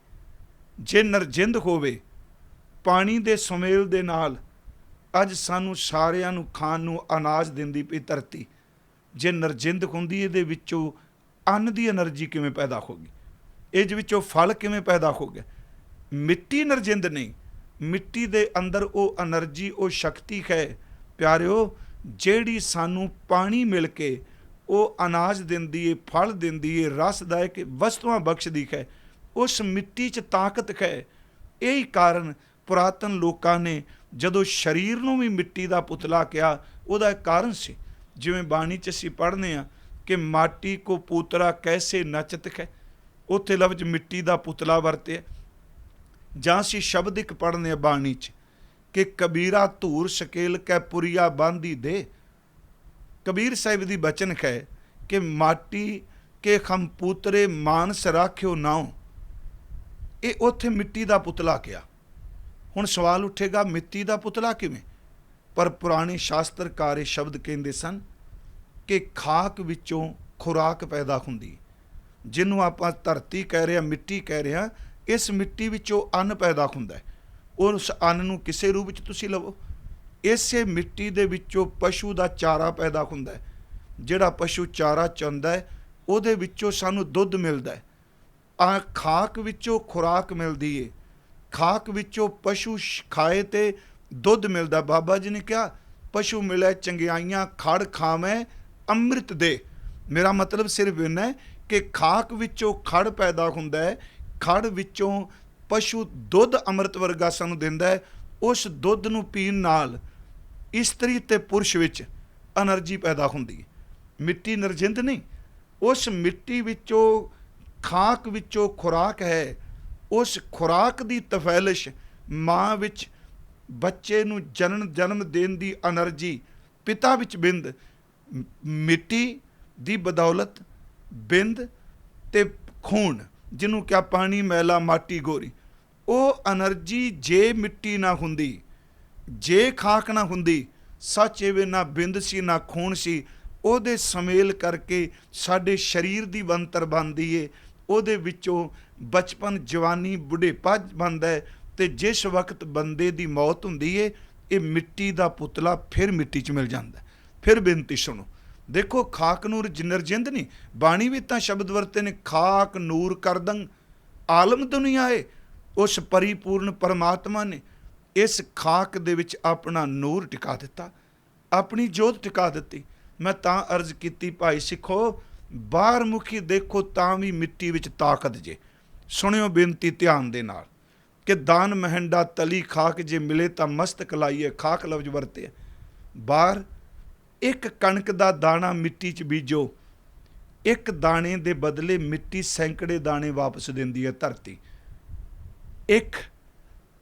Speaker 1: ਜੇ ਨਰਜਿੰਦ ਹੋਵੇ, ਪਾਣੀ ਦੇ ਸੁਮੇਲ ਦੇ ਨਾਲ ਅੱਜ ਸਾਨੂੰ ਸਾਰਿਆਂ ਨੂੰ ਖਾਣ ਨੂੰ ਅਨਾਜ ਦਿੰਦੀ ਪਈ ਧਰਤੀ, ਜੇ ਨਰਜਿੰਦ ਹੁੰਦੀ, ਇਹਦੇ ਵਿੱਚੋਂ ਅੰਨ ਦੀ ਐਨਰਜੀ ਕਿਵੇਂ ਪੈਦਾ ਹੋਗੀ, ਇਹਦੇ ਵਿੱਚੋਂ ਫਲ ਕਿਵੇਂ ਪੈਦਾ ਹੋ ਗਿਆ। ਮਿੱਟੀ ਨਰਜਿੰਦ ਨਹੀਂ, ਮਿੱਟੀ ਦੇ ਅੰਦਰ ਉਹ ਐਨਰਜੀ, ਉਹ ਸ਼ਕਤੀ ਹੈ ਪਿਆਰਿਓ, ਜਿਹੜੀ ਸਾਨੂੰ ਪਾਣੀ ਮਿਲ ਕੇ ਉਹ ਅਨਾਜ ਦਿੰਦੀ ਹੈ, ਫਲ ਦਿੰਦੀ ਹੈ, ਰਸਦਾਇਕ ਵਸਤੂਆਂ ਬਖਸ਼ਦੀ ਹੈ। ਉਸ ਮਿੱਟੀ 'ਚ ਤਾਕਤ ਹੈ। ਇਹੀ ਕਾਰਨ ਪੁਰਾਤਨ ਲੋਕਾਂ ਨੇ ਜਦੋਂ ਸਰੀਰ ਨੂੰ ਵੀ ਮਿੱਟੀ ਦਾ ਪੁਤਲਾ ਕਿਹਾ, ਉਹਦਾ ਇੱਕ ਕਾਰਨ ਸੀ। ਜਿਵੇਂ ਬਾਣੀ 'ਚ ਅਸੀਂ ਪੜ੍ਹਦੇ ਹਾਂ ਕਿ ਮਾਟੀ ਕੋ ਪੂਤਰਾ ਕੈਸੇ ਨਚਤ ਹੈ, ਉੱਥੇ ਲਫ਼ਜ਼ ਮਿੱਟੀ ਦਾ ਪੁਤਲਾ ਵਰਤਿਆ। ਜਾਂ ਅਸੀਂ ਸ਼ਬਦ ਇੱਕ ਪੜ੍ਹਦੇ ਹਾਂ ਬਾਣੀ 'ਚ ਕਿ ਕਬੀਰਾ ਧੂਰ ਸ਼ਕੇਲ ਕੈ ਪੁਰੀਆ ਬਾਂਧੀ ਦੇ। ਕਬੀਰ ਸਾਹਿਬ ਦੀ ਬਚਨ ਹੈ ਕਿ ਮਾਟੀ ਕੇ ਖਮ ਪੂਤਰੇ ਮਾਨਸ ਰਾਖਿਓ ਨਾਉ। ਇਹ ਉੱਥੇ ਮਿੱਟੀ ਦਾ ਪੁਤਲਾ ਕਿਹਾ। ਹੁਣ ਸਵਾਲ ਉੱਠੇਗਾ, ਮਿੱਟੀ ਦਾ ਪੁਤਲਾ ਕਿਵੇਂ? ਪਰ ਪੁਰਾਣੇ ਸ਼ਾਸਤਰਕਾਰ ਇਹ ਸ਼ਬਦ ਕਹਿੰਦੇ ਸਨ ਕਿ ਖਾਕ ਵਿੱਚੋਂ ਖੁਰਾਕ ਪੈਦਾ ਹੁੰਦੀ, ਜਿਹਨੂੰ ਆਪਾਂ ਧਰਤੀ ਕਹਿ ਰਹੇ ਹਾਂ, ਮਿੱਟੀ ਕਹਿ ਰਹੇ ਹਾਂ। ਇਸ ਮਿੱਟੀ ਵਿੱਚੋਂ ਅੰਨ ਪੈਦਾ ਹੁੰਦਾ। ਉਸ ਅੰਨ ਨੂੰ ਕਿਸੇ ਰੂਪ ਵਿੱਚ ਤੁਸੀਂ ਲਵੋ। ਇਸੇ ਮਿੱਟੀ ਦੇ ਵਿੱਚੋਂ ਪਸ਼ੂ ਦਾ ਚਾਰਾ ਪੈਦਾ ਹੁੰਦਾ। ਜਿਹੜਾ ਪਸ਼ੂ ਚਾਰਾ ਚੁੰਦਾ ਹੈ, ਉਹਦੇ ਵਿੱਚੋਂ ਸਾਨੂੰ ਦੁੱਧ ਮਿਲਦਾ। ਆ ਖਾਕ ਵਿੱਚੋਂ ਖੁਰਾਕ ਮਿਲਦੀ ਏ। ਖਾਕ ਵਿੱਚੋਂ ਪਸ਼ੂ ਖਾਏ ਤੇ ਦੁੱਧ ਮਿਲਦਾ। ਬਾਬਾ ਜੀ ਨੇ ਕਿਹਾ, ਪਸ਼ੂ ਮਿਲੇ ਚੰਗਿਆਈਆਂ ਖੜ ਖਾਵੇਂ ਅੰਮ੍ਰਿਤ ਦੇ। ਮੇਰਾ ਮਤਲਬ ਸਿਰਫ ਇੰਨਾ ਕਿ ਖਾਕ ਵਿੱਚੋਂ ਖੜ ਪੈਦਾ ਹੁੰਦਾ ਹੈ। ਖੜ ਵਿੱਚੋਂ ਪਸ਼ੂ ਦੁੱਧ ਅੰਮ੍ਰਿਤ ਵਰਗਾ ਸਾਨੂੰ ਦਿੰਦਾ ਹੈ। ਉਸ ਦੁੱਧ ਨੂੰ ਪੀਣ ਨਾਲ ਇਸਤਰੀ ਤੇ ਪੁਰਸ਼ ਵਿੱਚ ਐਨਰਜੀ ਪੈਦਾ ਹੁੰਦੀ ਹੈ। ਮਿੱਟੀ ਨਿਰਜਿੰਦ ਨਹੀਂ। ਉਸ ਮਿੱਟੀ ਵਿੱਚੋਂ, ਖਾਕ ਵਿੱਚੋਂ ਖੁਰਾਕ ਹੈ। ਉਸ ਖੁਰਾਕ ਦੀ ਤਫੈਲਿਸ਼ ਮਾਂ ਵਿੱਚ ਬੱਚੇ ਨੂੰ ਜਨਮ ਦੇਣ ਦੀ ਐਨਰਜੀ, ਪਿਤਾ ਵਿੱਚ ਬਿੰਦ, ਮਿੱਟੀ ਦੀ ਬਦੌਲਤ ਬਿੰਦ ਤੇ ਖੂਨ, ਜਿਹਨੂੰ ਕਿਹਾ ਪਾਣੀ ਮੈਲਾ ਮਾਟੀ ਗੋਰੀ। ਉਹ ਐਨਰਜੀ ਜੇ ਮਿੱਟੀ ਨਾ ਹੁੰਦੀ, ਜੇ ਖਾਕ ਨਾ ਹੁੰਦੀ, ਸੱਚ ਐਵੇਂ ਨਾ ਬਿੰਦ ਸੀ ਨਾ ਖੂਨ ਸੀ। ਉਹਦੇ ਸਮੇਲ ਕਰਕੇ ਸਾਡੇ ਸਰੀਰ ਦੀ ਬਣਤਰ ਬਣਦੀ ਏ। ਉਹਦੇ ਵਿੱਚੋਂ ਬਚਪਨ, ਜਵਾਨੀ, ਬੁਢੇਪਾ ਬਣਦਾ ਹੈ। ਅਤੇ ਜਿਸ ਵਕਤ ਬੰਦੇ ਦੀ ਮੌਤ ਹੁੰਦੀ ਏ, ਇਹ ਮਿੱਟੀ ਦਾ ਪੁਤਲਾ ਫਿਰ ਮਿੱਟੀ 'ਚ ਮਿਲ ਜਾਂਦਾ। ਫਿਰ ਬੇਨਤੀ ਸੁਣੋ, ਦੇਖੋ ਖਾਕ ਨੂਰ ਨਿਰਜਿੰਦ ਨਹੀਂ। ਬਾਣੀ ਵੀ ਤਾਂ ਸ਼ਬਦ ਵਰਤੇ ਨੇ, ਖਾਕ ਨੂਰ ਕਰਦੰ ਆਲਮ ਦੁਨੀਆ ਏ। ਉਸ ਪਰਿਪੂਰਨ ਪਰਮਾਤਮਾ ਨੇ ਇਸ ਖਾਕ ਦੇ ਵਿੱਚ ਆਪਣਾ ਨੂਰ ਟਿਕਾ ਦਿੱਤਾ, ਆਪਣੀ ਜੋਤ ਟਿਕਾ ਦਿੱਤੀ। ਮੈਂ ਤਾਂ ਅਰਜ਼ ਕੀਤੀ, ਭਾਈ ਸਿੱਖੋ, ਬਾਹਰ ਮੁਖੀ ਦੇਖੋ ਤਾਂ ਵੀ ਮਿੱਟੀ ਵਿੱਚ ਤਾਕਤ ਜੇ। ਸੁਣਿਓ ਬੇਨਤੀ ਧਿਆਨ ਦੇ ਨਾਲ ਕਿ ਦਾਨ ਮਹਿੰਡਾ ਤਲੀ ਖਾਕ ਜੇ ਮਿਲੇ ਤਾਂ ਮਸਤਕ ਲਾਈਏ। ਖਾਕ ਲਫ਼ਜ਼ ਵਰਤੇ। ਬਾਹਰ ਇੱਕ ਕਣਕ ਦਾ ਦਾਣਾ ਮਿੱਟੀ 'ਚ ਬੀਜੋ, ਇੱਕ ਦਾਣੇ ਦੇ ਬਦਲੇ ਮਿੱਟੀ ਸੈਂਕੜੇ ਦਾਣੇ ਵਾਪਸ ਦਿੰਦੀ ਹੈ ਧਰਤੀ। ਇੱਕ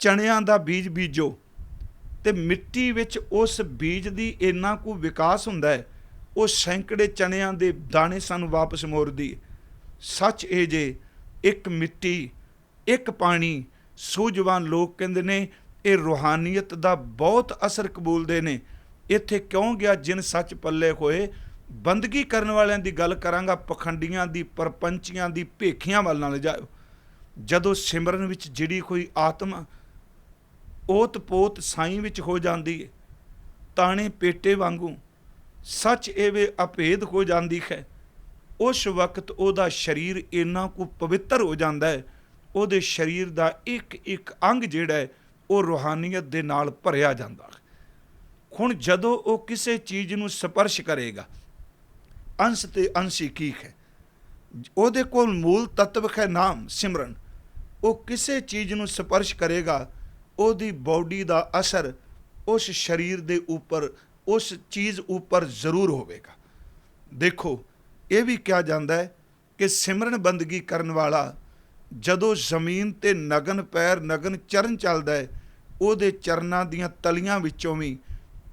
Speaker 1: ਚਣਿਆਂ ਦਾ ਬੀਜ ਬੀਜੋ ਤੇ ਮਿੱਟੀ ਵਿੱਚ ਉਸ ਬੀਜ ਦੀ ਇੰਨਾ ਕੁ ਵਿਕਾਸ ਹੁੰਦਾ ਹੈ, ਉਹ ਸੈਂਕੜੇ ਚਣਿਆਂ ਦੇ ਦਾਣੇ ਸਾਨੂੰ ਵਾਪਸ ਮੋੜਦੀ ਹੈ। ਸੱਚ ਇਹ ਜੇ ਇੱਕ ਮਿੱਟੀ, ਇੱਕ ਪਾਣੀ। ਸੂਝਵਾਨ ਲੋਕ ਕਹਿੰਦੇ ਨੇ ਇਹ ਰੂਹਾਨੀਅਤ ਦਾ ਬਹੁਤ ਅਸਰ ਕਬੂਲਦੇ ਨੇ। ਇੱਥੇ ਕਿਉਂ ਗਿਆ ਜਿਨ ਸੱਚ ਪੱਲੇ ਹੋਏ। ਬੰਦਗੀ ਕਰਨ ਵਾਲਿਆਂ ਦੀ ਗੱਲ ਕਰਾਂਗਾ, ਪਖੰਡੀਆਂ ਦੀ, ਪਰਪੰਚੀਆਂ ਦੀ, ਭੇਖੀਆਂ ਵੱਲ ਨਾ ਲਿਜਾਇਓ। ਜਦੋਂ ਸਿਮਰਨ ਵਿੱਚ ਜਿਹੜੀ ਕੋਈ ਆਤਮਾ ਓਤ ਪੋਤ ਸਾਈਂ ਵਿੱਚ ਹੋ ਜਾਂਦੀ ਹੈ, ਤਾਣੇ ਪੇਟੇ ਵਾਂਗੂ ਸੱਚ ਐਵੇਂ ਅਭੇਦ ਹੋ ਜਾਂਦੀ ਹੈ, ਉਸ ਵਕਤ ਉਹਦਾ ਸਰੀਰ ਇੰਨਾ ਕੁ ਪਵਿੱਤਰ ਹੋ ਜਾਂਦਾ ਹੈ। ਉਹਦੇ ਸਰੀਰ ਦਾ ਇੱਕ ਇੱਕ ਅੰਗ ਜਿਹੜਾ ਹੈ ਉਹ ਰੂਹਾਨੀਅਤ ਦੇ ਨਾਲ ਭਰਿਆ ਜਾਂਦਾ ਹੈ। ਹੁਣ ਜਦੋਂ ਉਹ ਕਿਸੇ ਚੀਜ਼ ਨੂੰ ਸਪਰਸ਼ ਕਰੇਗਾ, ਅੰਸ਼ ਤੇ ਅੰਸ਼ੀ ਕੀ ਹੈ, ਉਹਦੇ ਕੋਲ ਮੂਲ ਤੱਤਵ ਹੈ ਨਾਮ ਸਿਮਰਨ। ਉਹ ਕਿਸੇ ਚੀਜ਼ ਨੂੰ ਸਪਰਸ਼ ਕਰੇਗਾ, ਉਹਦੀ ਬੋਡੀ ਦਾ ਅਸਰ ਉਸ ਸਰੀਰ ਦੇ ਉੱਪਰ, ਉਸ ਚੀਜ਼ ਉੱਪਰ ਜ਼ਰੂਰ ਹੋਵੇਗਾ। ਦੇਖੋ ਇਹ ਵੀ ਕਿਹਾ ਜਾਂਦਾ ਹੈ ਕਿ ਸਿਮਰਨ ਬੰਦਗੀ ਕਰਨ ਵਾਲਾ ਜਦੋਂ ਜ਼ਮੀਨ 'ਤੇ ਨਗਨ ਪੈਰ, ਨਗਨ ਚਰਨ ਚੱਲਦਾ ਹੈ, ਉਹਦੇ ਚਰਨਾਂ ਦੀਆਂ ਤਲੀਆਂ ਵਿੱਚੋਂ ਵੀ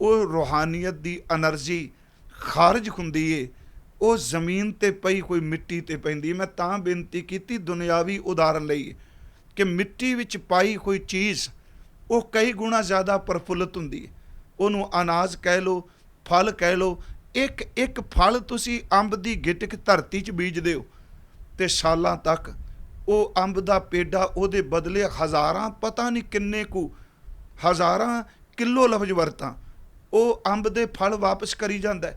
Speaker 1: ਉਹ ਰੂਹਾਨੀਅਤ ਦੀ ਐਨਰਜੀ ਖਾਰਜ ਹੁੰਦੀ ਏ। ਉਹ ਜ਼ਮੀਨ 'ਤੇ ਪਈ ਕੋਈ ਮਿੱਟੀ 'ਤੇ ਪੈਂਦੀ। ਮੈਂ ਤਾਂ ਬੇਨਤੀ ਕੀਤੀ ਦੁਨਿਆਵੀ ਉਦਾਹਰਨ ਲਈ ਕਿ ਮਿੱਟੀ ਵਿੱਚ ਪਾਈ ਕੋਈ ਚੀਜ਼ ਉਹ ਕਈ ਗੁਣਾ ਜ਼ਿਆਦਾ ਪ੍ਰਫੁੱਲਤ ਹੁੰਦੀ ਹੈ। ਉਹਨੂੰ ਅਨਾਜ ਕਹਿ ਲਓ, ਫਲ ਕਹਿ ਲਓ। ਇੱਕ ਇੱਕ ਫਲ ਤੁਸੀਂ ਅੰਬ ਦੀ ਗਿਟਕ ਧਰਤੀ 'ਚ ਬੀਜਦੇ ਹੋ ਅਤੇ ਸਾਲਾਂ ਤੱਕ ਉਹ ਅੰਬ ਦਾ ਪੇਡਾ ਉਹਦੇ ਬਦਲੇ ਹਜ਼ਾਰਾਂ, ਪਤਾ ਨਹੀਂ ਕਿੰਨੇ ਕੁ ਹਜ਼ਾਰਾਂ ਕਿਲੋ ਲਫ਼ਜ਼ ਵਰਤਾਂ, ਉਹ ਅੰਬ ਦੇ ਫਲ ਵਾਪਸ ਕਰੀ ਜਾਂਦਾ।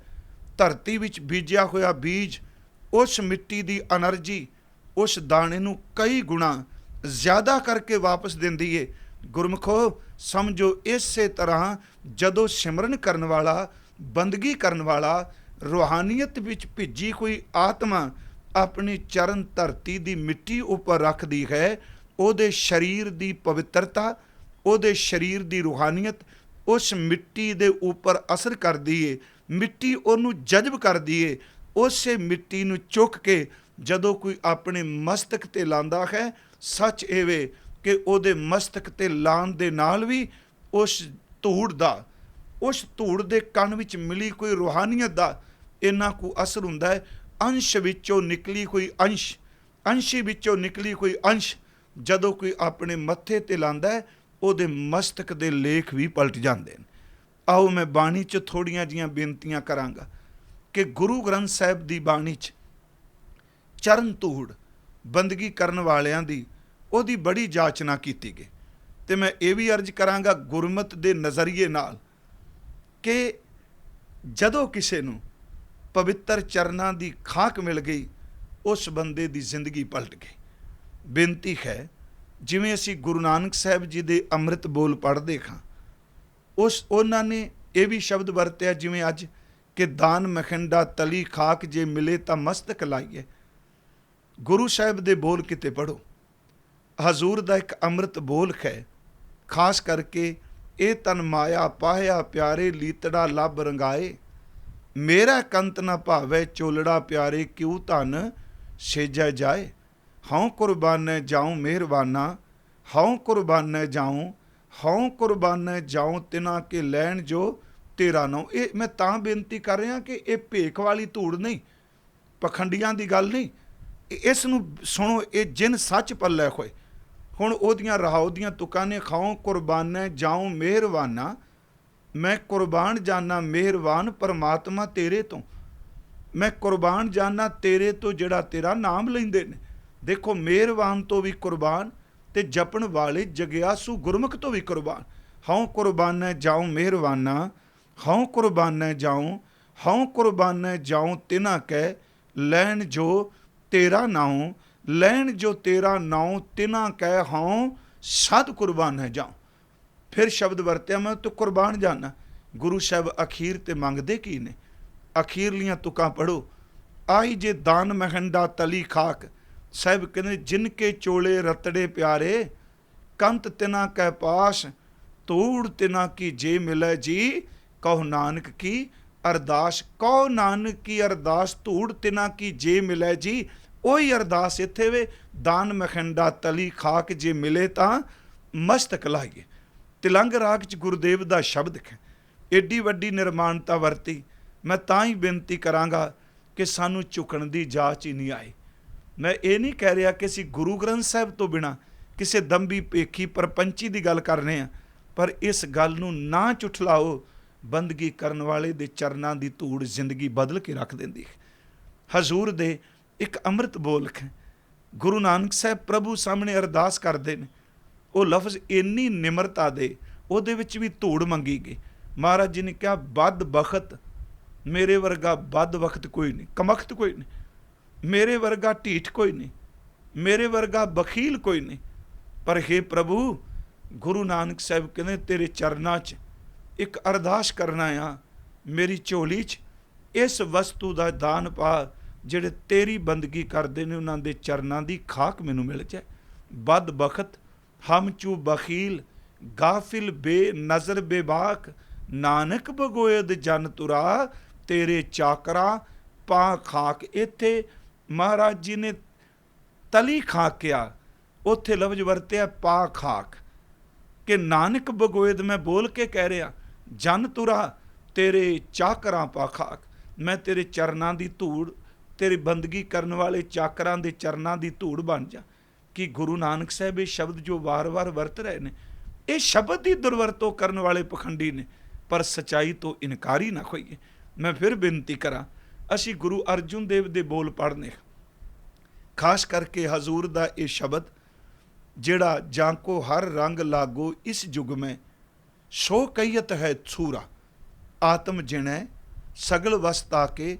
Speaker 1: ਧਰਤੀ ਵਿੱਚ ਬੀਜਿਆ ਹੋਇਆ ਬੀਜ ਉਸ ਮਿੱਟੀ ਦੀ ਐਨਰਜੀ ਉਸ ਦਾਣੇ ਨੂੰ ਕਈ ਗੁਣਾ ਜ਼ਿਆਦਾ ਕਰਕੇ ਵਾਪਸ ਦਿੰਦੀ ਏ। ਗੁਰਮੁਖੋ ਸਮਝੋ, ਇਸੇ ਤਰ੍ਹਾਂ ਜਦੋਂ ਸਿਮਰਨ ਕਰਨ ਵਾਲਾ, ਬੰਦਗੀ ਕਰਨ ਵਾਲਾ रूहानियत विच भिजी कोई आत्मा अपनी चरण धरती दी मिट्टी उपर रखदी है, ਉਹਦੇ शरीर ਦੀ पवित्रता, ਉਹਦੇ शरीर ਦੀ रूहानियत उस मिट्टी ਦੇ उपर असर करदी है। मिट्टी ਉਹਨੂੰ जज्ब करदी है। ਉਸੇ मिट्टी ਨੂੰ चुक के ਜਦੋਂ कोई अपने मस्तक ते लांदा है, सच एवे कि ਉਹਦੇ मस्तक ते लाण दे नाल भी उस धूड़ दा, उस धूड़ दे कण विच मिली कोई रूहानियत दा इन्ना को असर हुंदा है। अंश विचों निकली कोई अंश, अंशी विचों निकली कोई अंश ਜਦੋਂ कोई अपने मत्थे ते लांदा है, ਉਹਦੇ मस्तक दे लेख भी पलट जाते हैं। आओ मैं बाणी च थोड़ियां जिहियां बेनतियां करांगा कि गुरु ग्रंथ साहिब दी बाणी च चरण धूड़ बंदगी करन वालियां दी ਉਹਦੀ बड़ी जाचना कीती गई। तो मैं ये भी अर्ज करांगा गुरमत दे नज़रिए नाल कि जदों किसी नूं पवित्र चरनां दी खाक मिल गई, उस बंदे दी जिंदगी पलट गई। बेनती है जिवें असीं गुरु नानक साहिब जी दे अमृत बोल पढ़दे हां, उन्हां ने ये भी शब्द वरत्या जिवें अज कि दान मखिंडा तली खाक जे मिले तां मस्तक लाइए। गुरु साहिब दे बोल किते पढ़ो। हजूर दा एक अमृत बोल है, खास करके ए तन माया पाया प्यारे लीतड़ा लब रंगाए, मेरा कंत न भावै चोलड़ा प्यारे क्यों धन सेजा जाए। हाँ कुर्बान जाऊँ मेहरबाना, हाँ कुर्बान जाऊँ, हाँ कुर्बान जाऊँ तिना के लैन जो तेरा नाम। ये मैं तां बेनती कर रहा कि ये भेख वाली धूड़ नहीं, पखंडियां दी गल नहीं। इस नूं सुनो, ये जिन सच पल्ले होए। हुण ओहदियां रहाओ दियां तुकां ने, खाओ कुर्बान जाऊँ मेहरबाना, मैं कुर्बान जाना मेहरबान परमात्मा तेरे तो, मैं कुर्बान जाना तेरे तो जिहड़ा तेरा नाम लैंदे ने। देखो मेहरबान तो भी कुर्बान ते जपण वाले जगियासू गुरमुख तो भी कुर्बान। हाँ कुर्बान जाऊँ मेहरबाना, हाँ कुर्बान जाऊँ, हाँ कुर्बान जाऊँ तिना कै लैन जो तेरा नाऊँ, लैन जो तेरा नाऊँ तिना कै हाँ सद कुर्बान जाऊँ। फिर शब्द वरत्या मैं तो कुर्बान जाना। गुरु साहब अखीर ते मंगदे की ने, अखीरलियां तुकां पढ़ो। आई जे दान महंडा तली खाक, साहब कहते जिनके चोले रतड़े प्यारे, कंत तिना कै पास धूड़ तिना की जे मिले जी, कहो नानक की अरदास। कहो नानक की अरदास धूड़ तिना की जे मिले जी। ओही अरदास इत्थे वे, दान मखिंडा तली खाक जे मिले तां मस्तक लाइए। तिलंग राग च गुरुदेव दा शब्द है, एडी वड्डी निर्माणता वरती। मैं तां ही बेनती करांगा कि सानू झुकण दी जाच ही नहीं आई। मैं ये नहीं कह रहा कि असीं गुरु ग्रंथ साहिब तो बिना किसी दंभी पेखी परपंची की गल करने हैं, पर इस गल नूं ना झुठलाओ। बंदगी करन वाले दे चरनां दी धूड़ जिंदगी बदल के रख देंदी है। हजूर दे एक अमृत बोल है, गुरु नानक साहब प्रभु सामने अरदास करते हैं। वो लफ्ज़ इन्नी निमरता दे ਉਹਦੇ ਵਿੱਚ भी धूड़ मंगी गई। महाराज जी ने कहा बद बखत मेरे वर्गा बद वक्त कोई नहीं, कमख्त कोई नहीं, मेरे वर्गा ढीठ कोई नहीं, मेरे वर्गा बखील कोई नहीं। पर हे प्रभु, गुरु नानक साहब कहते तेरे चरनां च एक अरदास करना आ, मेरी झोली च इस वस्तु का दान पा ਜਿਹੜੇ तेरी बंदगी करते हैं, उन्होंने चरनां की खाक मैनू मिल जाए। बद बखत हम चू बखील गाफिल बे नज़र बेबाक, नानक बगोयद जन तुरा तेरे चाकरा पा खाक। इत्थे महाराज जी ने तली खाक किया, उत्थे लफ्ज वरत्या पा खाक कि नानक बगोयद मैं बोल के कह रहा जन तुरा तेरे चाकरां पा खाक। मैं तेरे चरनां दी धूड़, तेरी बंदगी करने वाले चाकरां दे चरनां दी धूड़ बन जा। कि गुरु नानक साहब ये शब्द जो वार वार वरत रहे ने, ये शब्द की दुरवरतों करने वाले पखंडी ने, पर सच्चाई तो इनकारी ना होइए। मैं फिर बेनती करा, असी गुरु अर्जुन देव दे बोल पढ़ने, खास करके हजूर दा ये शब्द जिहड़ा जांको हर रंग लागो इस युग में, सो कहियत है छूरा आत्म जिणै सगल वस्ता के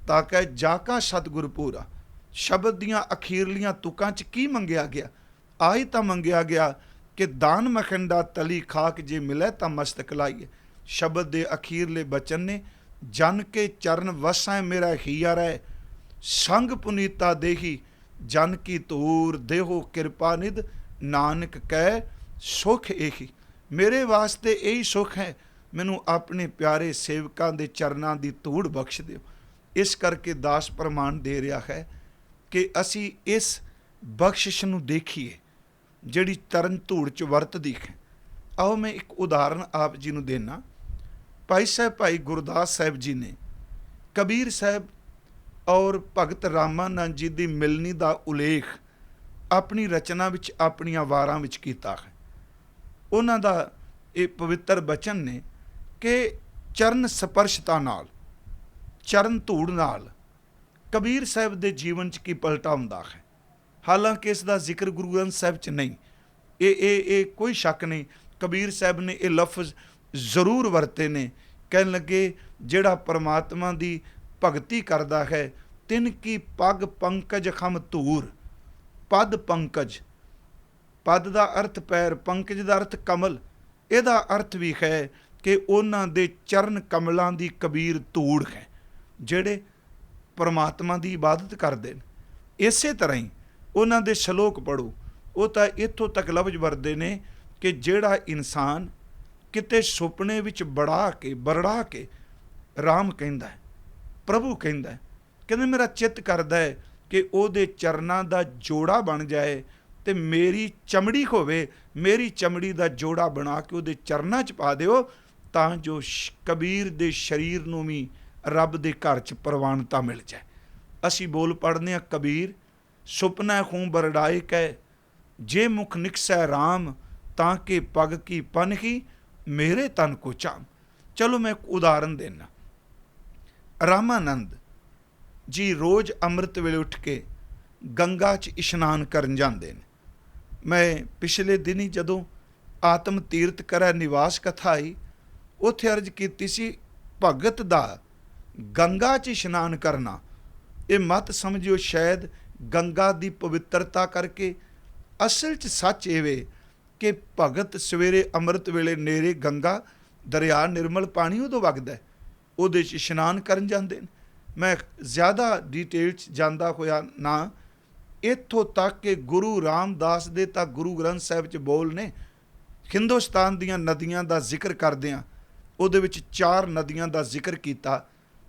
Speaker 1: ताकै जाका सतगुर पूरा। शब्द दियां अखीरलियां तुकां च की मंगिया गया? आई तां मंगिया गया कि दान मखंडा तली खाक जे मिले तां मस्तक लाइए। शब्द दे अखीरले बचन ने जन के चरण वसै मेरा हिया रै, संग पुनीता देही जन की तूर, देहो कृपा निध नानक कै सुख एही। मेरे वास्ते यही सुख है, मैनू अपने प्यारे सेवकां दे चरनां दी धूड़ बख्श दिओ। इस करके दास प्रमाण दे रहा है कि असी इस बख्शिश नूं देखीए जिहड़ी तरन धूड़ च वरतदी है। आओ मैं एक उदाहरण आप जी नूं देना। भाई साहब भाई गुरदास साहब जी ने कबीर साहब और भगत रामानंद जी की मिलनी का उल्लेख अपनी रचना विच अपनियां वारां विच कीता है। उन्हां दा ये पवित्र बचन ने कि चरण स्पर्शता नाल, चरण धूड़ नाल कबीर साहब के जीवन च की पलटा हुंदा है। हालांकि इसका जिक्र गुरु ग्रंथ साहब च नहीं, ये कोई शक नहीं, कबीर साहब ने ये लफ्ज़ जरूर वरते ने। कहन लगे जिहड़ा परमात्मा की भगती करता है, तिन की पग पंकज खम धूर। पद पंकज, पद का अर्थ पैर, पंकज का अर्थ कमल। ਇਹਦਾ अर्थ भी है कि उन्हां दे चरण कमलों की कबीर धूड़ है ਜਿਹੜੇ परमात्मा की इबादत करते हैं। इसे तरह ही उन्हां दे शलोक पढ़ो, वो तो इत्थों तक लफ्ज वरते ने कि ਜਿਹੜਾ इंसान किते सुपने विच बरड़ा के राम कहंदा है, प्रभु कहंदा है, कहंदे मेरा चित्त करदा है कि ਉਹਦੇ चरनां दा जोड़ा बन जाए ते मेरी चमड़ी होवे, मेरी चमड़ी का जोड़ा बना के ਉਹਦੇ चरनां च पा दिओ, तां जो कबीर दे शरीर नूं भी रब दे घर च प्रवानता मिल जाए। असी बोल पढ़ने आ कबीर सुपना खूं बरड़ाए कै, जे मुख निकसै राम, तां के पग की पनही मेरे तन को चाम। चलो मैं एक उदाहरण देना। रामानंद जी रोज़ अमृत वेले उठ के गंगा च इशनान करन जाते हैं। मैं पिछले दिन ही जदों आत्म तीर्थ करै निवास कथा आई, उत्थे अर्ज की सी भगत दा गंगा च इशनान करना, ये मत समझियो शायद गंगा की पवित्रता करके। असल च सच एवे कि भगत सवेरे अमृत वेले नेरे गंगा दरिया निर्मल पानी उदों वगदा है, उहदे च इशनान करन जांदे ने। मैं ज़्यादा डिटेल च जांदा होया ना, इत्थों तक कि गुरु रामदास दे तां गुरु ग्रंथ साहिब च बोल ने। हिंदुस्तान दीयां नदियां दा जिक्र करदियां ਉਹਦੇ ਵਿੱਚ 4 नदियां का जिक्र किया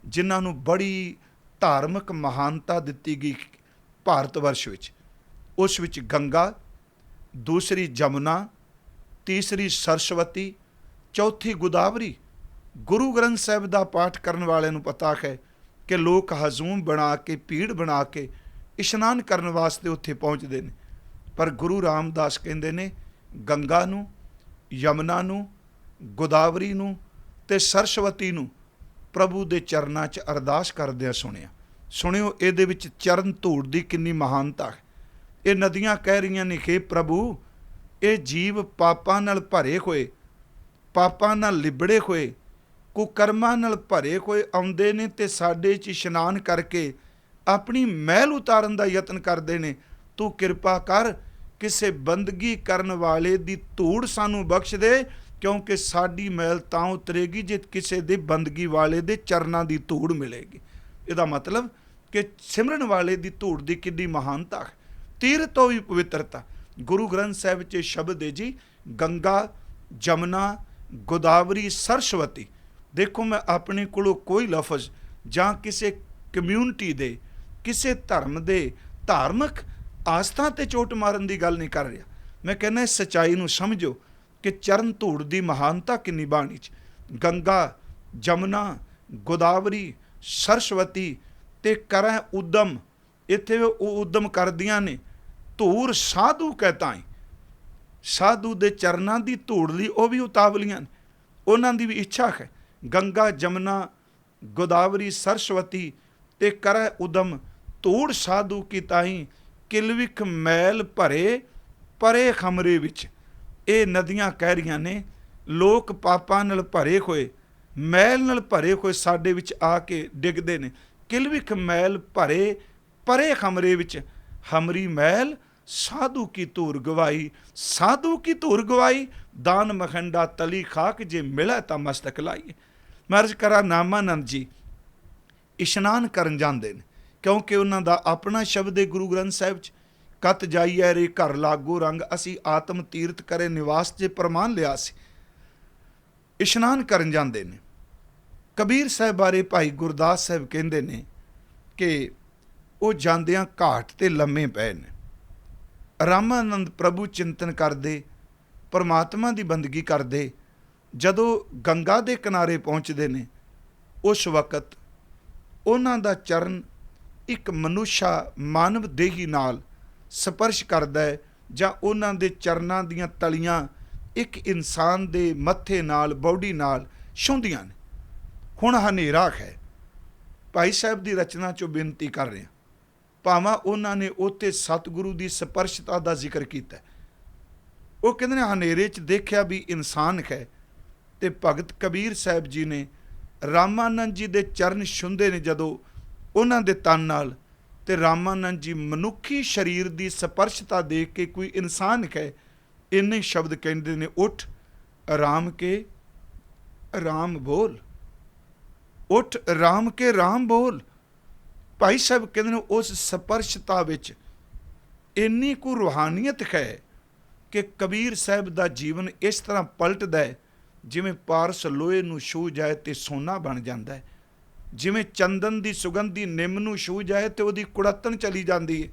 Speaker 1: जिन्हां नूं बड़ी धार्मिक महानता दिती गई भारत वर्ष विच। उस विच गंगा, दूसरी जमुना, तीसरी सरस्वती, चौथी गोदावरी। गुरु ग्रंथ साहिब का पाठ करने वाले नूं पता है कि लोग हजूम बना के भीड़ बना के इशनान करने वास्ते उत्थे पहुँचते हैं, पर गुरु रामदास कहते ने गंगा नूं, यमुना नूं, गोदावरी नूं ते सरस्वती नूं प्रभु दे चरनां च अरदास करदिआं सुनिया। सुनियो इहदे विच चरण धूड़ दी किन्नी महानता है। ये नदियां कह रही ने, हे प्रभु ये जीव पापां नाल भरे होए, पापां नाल लिबड़े होए, कुकर्मां नाल भरे होए आउंदे ने ते साडे च इशनान करके अपनी मैल उतारन दा यतन करदे ने। तू किरपा कर किसे बंदगी करन वाले दी धूड़ सानू बख्श दे, क्योंकि साडी मैल तां उतरेगी जे किसे दे बंदगी वाले दे चरनां दी धूड़ मिलेगी। इहदा मतलब कि सिमरन वाले दी धूड़ दी कितनी महानता है। तीर तो भी पवित्रता। गुरु ग्रंथ साहिब च शब्द है जी गंगा, जमुना, गोदावरी, सरस्वती। देखो मैं अपने कोलों कोई लफज जां किसी कम्यूनिटी दे, किसी धर्म दे धार्मिक आस्था ते चोट मारन की गल नहीं कर रहा। मैं कहना सच्चाई नूं समझो कि चरण धूड़ की महानता किन्नी बाणी च। गंगा, जमुना, गोदावरी, सरस्वती ते करें उद्यम, इत्थे उद्यम करदियां ने धूड़ साधु कहता है। साधु दे चरनां की धूड़ लई वो भी उतावलियां ने, उन्हां दी भी इच्छा है। गंगा, जमुना, गोदावरी, सरस्वती ते करे उदम धूड़ साधु की ताई किलविख मैल भरे परे खमरे विच। ये नदियां कह रही ने लोक पापां नाल भरे होए, मैल नाल भरे होए साडे विच आके डिगदे ने। किलविख मैल भरे परे खमरे विच, हमरी मैल साधु की धूर गवाई। साधु की धूर गवाई, दान मखंडा तली खाक जे मिला ता मस्तक लाइए। मैं अर्ज करा नामानंद जी इशनान करन जाते हैं, क्योंकि उन्होंने अपना शब्द है गुरु ग्रंथ साहिब च, कत जाइए रे घर लागो रंग, असी आत्म तीर्थ करे निवास जे प्रमाण लिया सी। इशनान करन जाते हैं। कबीर साहब बारे भाई गुरदास साहब कहते हैं कि वो जांदियां घाट ते लम्मे पए ने, रामानंद प्रभु चिंतन करते, परमात्मा की बंदगी करते, जदों गंगा के किनारे पहुँचते हैं उस वक्त उन्हां दा चरण एक मनुष्य मानव देही नाल स्पर्श करता है, जां उन्हां दे चरनां दीयां तलियां एक इंसान दे मत्थे नाल बॉडी नाल छूंदियां ने। हुण हनेरा है, भाई साहब की रचना चो बेनती कर रहे हैं, भावां उन्होंने उत्ते सतगुरु की स्पर्शता का जिक्र किया। वो कहते हैं हनेरे च देखा भी इंसान है, तो भगत कबीर साहब जी ने रामानंद जी के चरण छुंदे ने जदों उन्हां दे तन नाल, ते रामानंद जी मनुखी शरीर की स्पर्शता देख के कोई इंसान है, इन्ने शब्द कहते ने, उठ राम के राम बोल, उठ राम के राम बोल। भाई साहब कहते हैं उस स्पर्शता विच इन्नी को रूहानियत है कि कबीर साहब का जीवन इस तरह पलटदा है जिमें पारस लोहे नूं छू जाए तो सोना बन जाता है, जिमें चंदन की सुगंधी निम नूं छू जाए तो वही कुड़तन चली जाती है,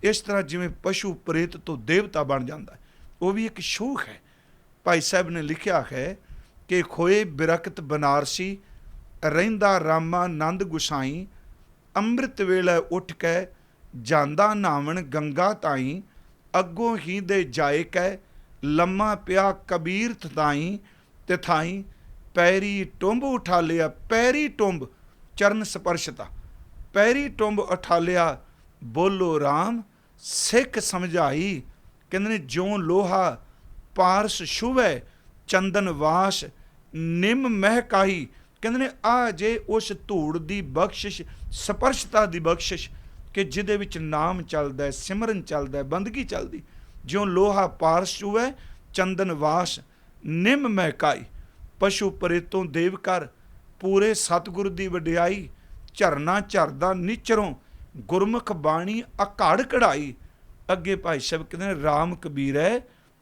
Speaker 1: इस तरह जिमें पशु प्रेत तो देवता बन जाता है। वो भी एक शौक है। भाई साहब ने लिखा है कि खोए बिरकत बनारसी, रहिंदा रामा नंद गुसाई, ਅੰਮ੍ਰਿਤ ਵੇਲੇ ਉੱਠ ਕੇ ਜਾਂਦਾ ਨਾਵਣ ਗੰਗਾ ਤਾਈ, ਅੱਗੋਂ ਹੀ ਦੇ ਜਾਏ ਕੈ ਲੰਮਾ ਪਿਆ ਕਬੀਰ ਥਾਈ, ਤੇ ਥਾਈ ਪੈਰੀ ਟੁੰਬ ਉਠਾ ਲਿਆ, ਪੈਰੀ ਟੁੰਬ ਚਰਨ ਸਪਰਸ਼ਤਾ, ਪੈਰੀ ਟੁੰਬ ਉਠਾ ਲਿਆ, ਬੋਲੋ ਰਾਮ ਸਿੱਖ ਸਮਝਾਈ। ਕਹਿੰਦੇ ਨੇ ਜਿਉਂ ਲੋਹਾ ਪਾਰਸ ਛੁਵੇ ਚੰਦਨ ਵਾਸ, ਨਿੰਮ ਮਹਿਕਾਈ। ਕਹਿੰਦੇ ਨੇ ਆ ਜੇ ਉਸ ਧੂੜ ਦੀ ਬਖਸ਼ਿਸ਼, ਸਪਰਸ਼ਤਾ ਦੀ ਬਖਸ਼ਿਸ਼ ਕਿ ਜਿਹਦੇ ਵਿੱਚ ਨਾਮ ਚੱਲਦਾ, ਸਿਮਰਨ ਚੱਲਦਾ, ਬੰਦਗੀ ਚੱਲਦੀ। ਜਿਉਂ ਲੋਹਾ ਪਾਰਸ ਛੁਵੇ ਚੰਦਨ ਵਾਸ, ਨਿੰਮ ਮਹਿਕਾਈ। ਪਸ਼ੂ ਪਰੇਤੋਂ ਦੇਵ ਕਰ ਪੂਰੇ ਸਤਿਗੁਰ ਦੀ ਵਡਿਆਈ, ਝਰਨਾ ਝਰਦਾ ਨੀਚਰੋਂ ਗੁਰਮੁਖ ਬਾਣੀ ਅਘੜ ਕਢਾਈ। ਅੱਗੇ ਭਾਈ ਸਾਹਿਬ ਕਹਿੰਦੇ ਨੇ ਰਾਮ ਕਬੀਰੈ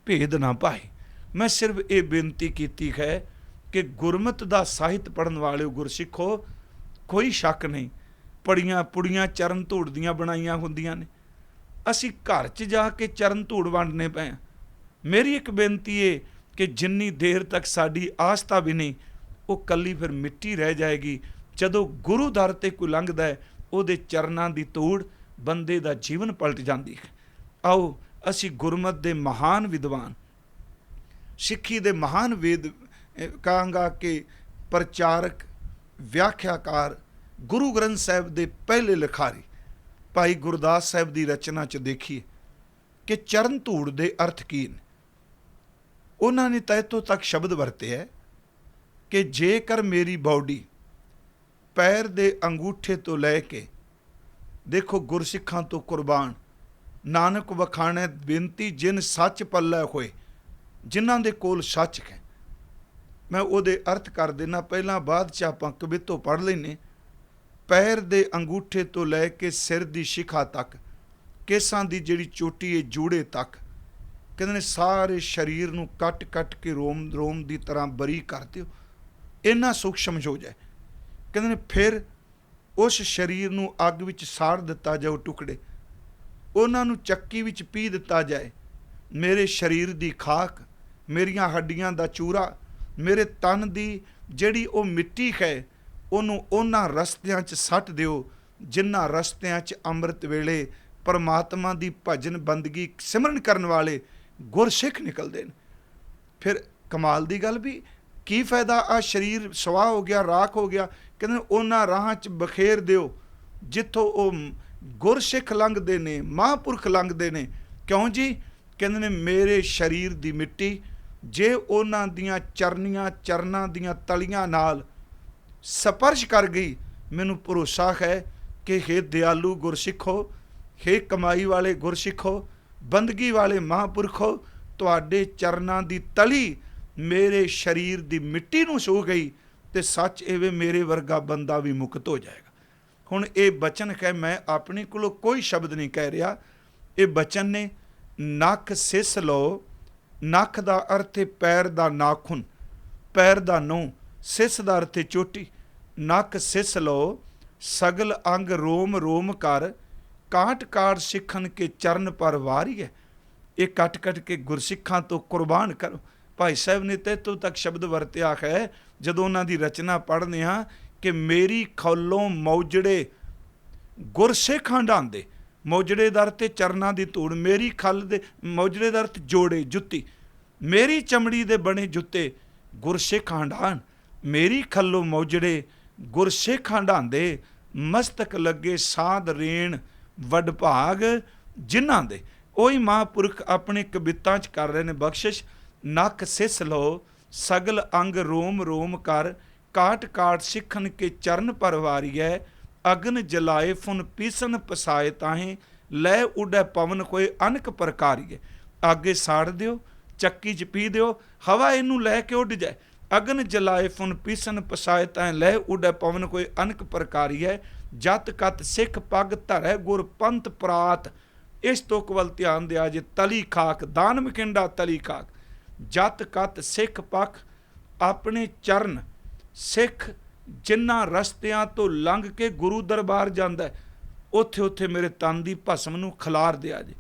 Speaker 1: ਭੇਦ ਨਾ ਪਾਈ। ਮੈਂ ਸਿਰਫ ਇਹ ਬੇਨਤੀ ਕੀਤੀ ਹੈ कि गुरमत का ਸਾਹਿਤ पढ़न वाले गुरसिखो, कोई शक नहीं, पड़ियाँ पुड़ियाँ चरण धूड़ दियाँ बनाइयां होंदियां ने, असी घर च जाके चरण धूड़ वंडने पे। मेरी एक बेनती है कि जिन्नी देर तक साड़ी आस्था भी नहीं, वो कली फिर मिट्टी रह जाएगी। जदों गुरु दर ते कोई लंघदा है, उहदे चरनां दी धूड़ बंदे दा जीवन पलट जाती है। आओ असी गुरमत दे महान विद्वान, सिੱਖੀ ਦੇ महान वेद कहांगा कि प्रचारक, व्याख्याकार, गुरु ग्रंथ साहिब के पहले लिखारी भाई गुरदास साहिब की रचना च देखिए कि चरण धूड़ के अर्थ की ने। उन्होंने तैतों तक शब्द वरते है कि जेकर मेरी बॉडी पैर दे अंगूठे तो लैके, देखो गुरसिखां तो कुर्बान, नानक वखाणे बेनती जिन सच पल्ले होए, जिन्हां दे कोल सच है। मैं ਉਹਦੇ अर्थ कर देना, पहला बाद च आपां कवितो पढ़ लैने। पैर दे अंगूठे तो लैके सिर दी शिखा तक, केसां दी जिहड़ी चोटी है जूड़े तक, कहंदे ने सारे शरीर नूं कट कट के रोम रोम दी तरह बरी कर दिओ, इन्ना सूक्ष्म हो जाए। कहंदे ने फिर उस शरीर नूं अग विच साड़ दिता जाओ टुकड़े, उन्हां नूं चक्की विच पी दिता जाए। मेरे शरीर दी खाक, मेरियां हड्डियां दा चूरा, मेरे तन की जिहड़ी वो मिट्टी है, उन्होंने उन्हां रस्तियां च सट दिओ जिन्हां रस्तियां च अमृत वेले परमात्मा की भजन बंदगी सिमरन करने वाले गुरसिख निकलते हैं। फिर कमाल की गल भी, की फायदा आ शरीर स्वाह हो गया, राख हो गया। कहते उन्हां राहां च बखेर दिओ जिथों वो गुरसिख लंघते ने, महापुरख लंघते ने। क्यों जी? कहते ने मेरे शरीर की मिट्टी जे उन्हां दियां चरनियां चरनां दियां तलियां नाल स्पर्श कर गई, मैनू भरोसा है कि हे दयालु गुरसिखो, हे कमाई वाले गुरसिखो, बंदगी वाले महापुरखो, तुहाडे चरनां दी तली मेरे शरीर दी मिट्टी नूं छू गई ਤੇ ਸੱਚ ਇਹ ਮੇਰੇ ਵਰਗਾ ਬੰਦਾ ਵੀ ਮੁਕਤ ਹੋ ਜਾਏਗਾ। ਹੁਣ ਇਹ ਬਚਨ ਹੈ, ਮੈਂ ਆਪਣੇ ਕੋਲੋਂ ਕੋਈ ਸ਼ਬਦ ਨਹੀਂ ਕਹਿ ਰਿਹਾ, ਇਹ ਬਚਨ ਨੇ। ਨੱਕ ਸਿਸ ਲਓ, ਨੱਕ ਦਾ ਅਰਥ ਹੈ ਪੈਰ ਦਾ ਨਾਖੂਨ, ਪੈਰ ਦਾ ਨਹੁੰ, ਸਿਸ ਦਾ ਅਰਥ ਹੈ ਚੋਟੀ। ਨੱਕ ਸਿਸ ਲਓ, ਸਗਲ ਅੰਗ ਰੋਮ ਰੋਮ ਕਰ, ਕਾਟ ਕਾਟ ਸਿੱਖਣ ਕੇ ਚਰਨ ਪਰ ਵਾਰੀਏ। ਇਹ ਕੱਟ ਕੱਟ ਕੇ ਗੁਰਸਿੱਖਾਂ ਤੋਂ ਕੁਰਬਾਨ ਕਰੋ। ਭਾਈ ਸਾਹਿਬ ਨੇ ਤੇ ਇੱਥੋਂ ਤੱਕ ਸ਼ਬਦ ਵਰਤਿਆ ਹੈ ਜਦੋਂ ਉਹਨਾਂ ਦੀ ਰਚਨਾ ਪੜ੍ਹਦੇ ਹਾਂ ਕਿ ਮੇਰੀ ਖੌਲੋਂ ਮੌਜੜੇ ਗੁਰਸਿੱਖ ਹੰਢਾਉਂਦੇ। ਮੌਜੜੇ ਦਾ ਅਰਥ ਚਰਨਾਂ ਦੀ ਧੂੜ, ਮੇਰੀ ਖੱਲ ਦੇ ਮੌਜੜੇ ਦਾ ਅਰਥ ਜੋੜੇ, ਜੁੱਤੀ। ਮੇਰੀ ਚਮੜੀ ਦੇ ਬਣੇ ਜੁੱਤੇ ਗੁਰਸਿੱਖ ਹੰਢਾਣ, ਮੇਰੀ ਖੱਲੋਂ ਮੌਜੜੇ ਗੁਰਸਿੱਖ ਹੰਢਾਉਂਦੇ। ਮਸਤਕ ਲੱਗੇ ਸਾਧ ਰੇਣ ਵਡਭਾਗ ਜਿਨ੍ਹਾਂ ਦੇ। ਉਹੀ ਮਹਾਂਪੁਰਖ ਆਪਣੇ ਕਵਿਤਾਂ 'ਚ ਕਰ ਰਹੇ ਨੇ ਬਖਸ਼ਿਸ਼। ਨੱਕ ਸਿਸ ਲਓ, ਸਗਲ ਅੰਗ ਰੋਮ ਰੋਮ ਕਰ, ਕਾਟ ਕਾਟ ਸਿੱਖਣ ਕੇ ਚਰਨ ਪਰਵਾਰੀਐ। ਅਗਨ ਜਲਾਏ ਫੁਨ ਪੀਸਨ ਪਸਾਏ ਤਾਹੇ, ਲੈ ਉਡੈ ਪਵਨ ਕੋਈ ਅਨਕ ਪ੍ਰਕਾਰੀਏ। ਅੱਗੇ ਸਾੜ ਦਿਓ, ਚੱਕੀ 'ਚ ਪੀ ਦਿਓ, ਹਵਾ ਇਹਨੂੰ ਲੈ ਕੇ ਉੱਡ ਜਾਏ। ਅਗਨ ਜਲਾਏ ਫੁਨ ਪੀਸਨ ਪਸਾਏ ਤਾਹੇ, ਲੈ ਉਡੈ ਪਵਨ ਕੋਈ ਅਨਕ ਪ੍ਰਕਾਰੀਐ। ਜਤ ਕਤ ਸਿੱਖ ਪੱਗ ਧਰੈ ਗੁਰ ਪੰਥ ਪ੍ਰਾਤ। ਇਸ ਤੁਕ ਵੱਲ ਧਿਆਨ ਦਿਆ ਜੇ। ਤਲੀ ਖਾਕ, ਦਾਨ ਮਖਿੰਡਾ ਤਲੀ ਖਾਕ। ਜਤ ਕਤ ਸਿੱਖ ਪੱਖ, ਆਪਣੇ ਚਰਨ ਸਿੱਖ ਜਿਨ੍ਹਾਂ ਰਸਤਿਆਂ ਤੋਂ ਲੰਘ ਕੇ ਗੁਰੂ ਦਰਬਾਰ ਜਾਂਦਾ, ਉੱਥੇ ਉੱਥੇ ਮੇਰੇ ਤਨ ਦੀ ਭਸਮ ਨੂੰ ਖਿਲਾਰ ਦਿਆ ਜੇ।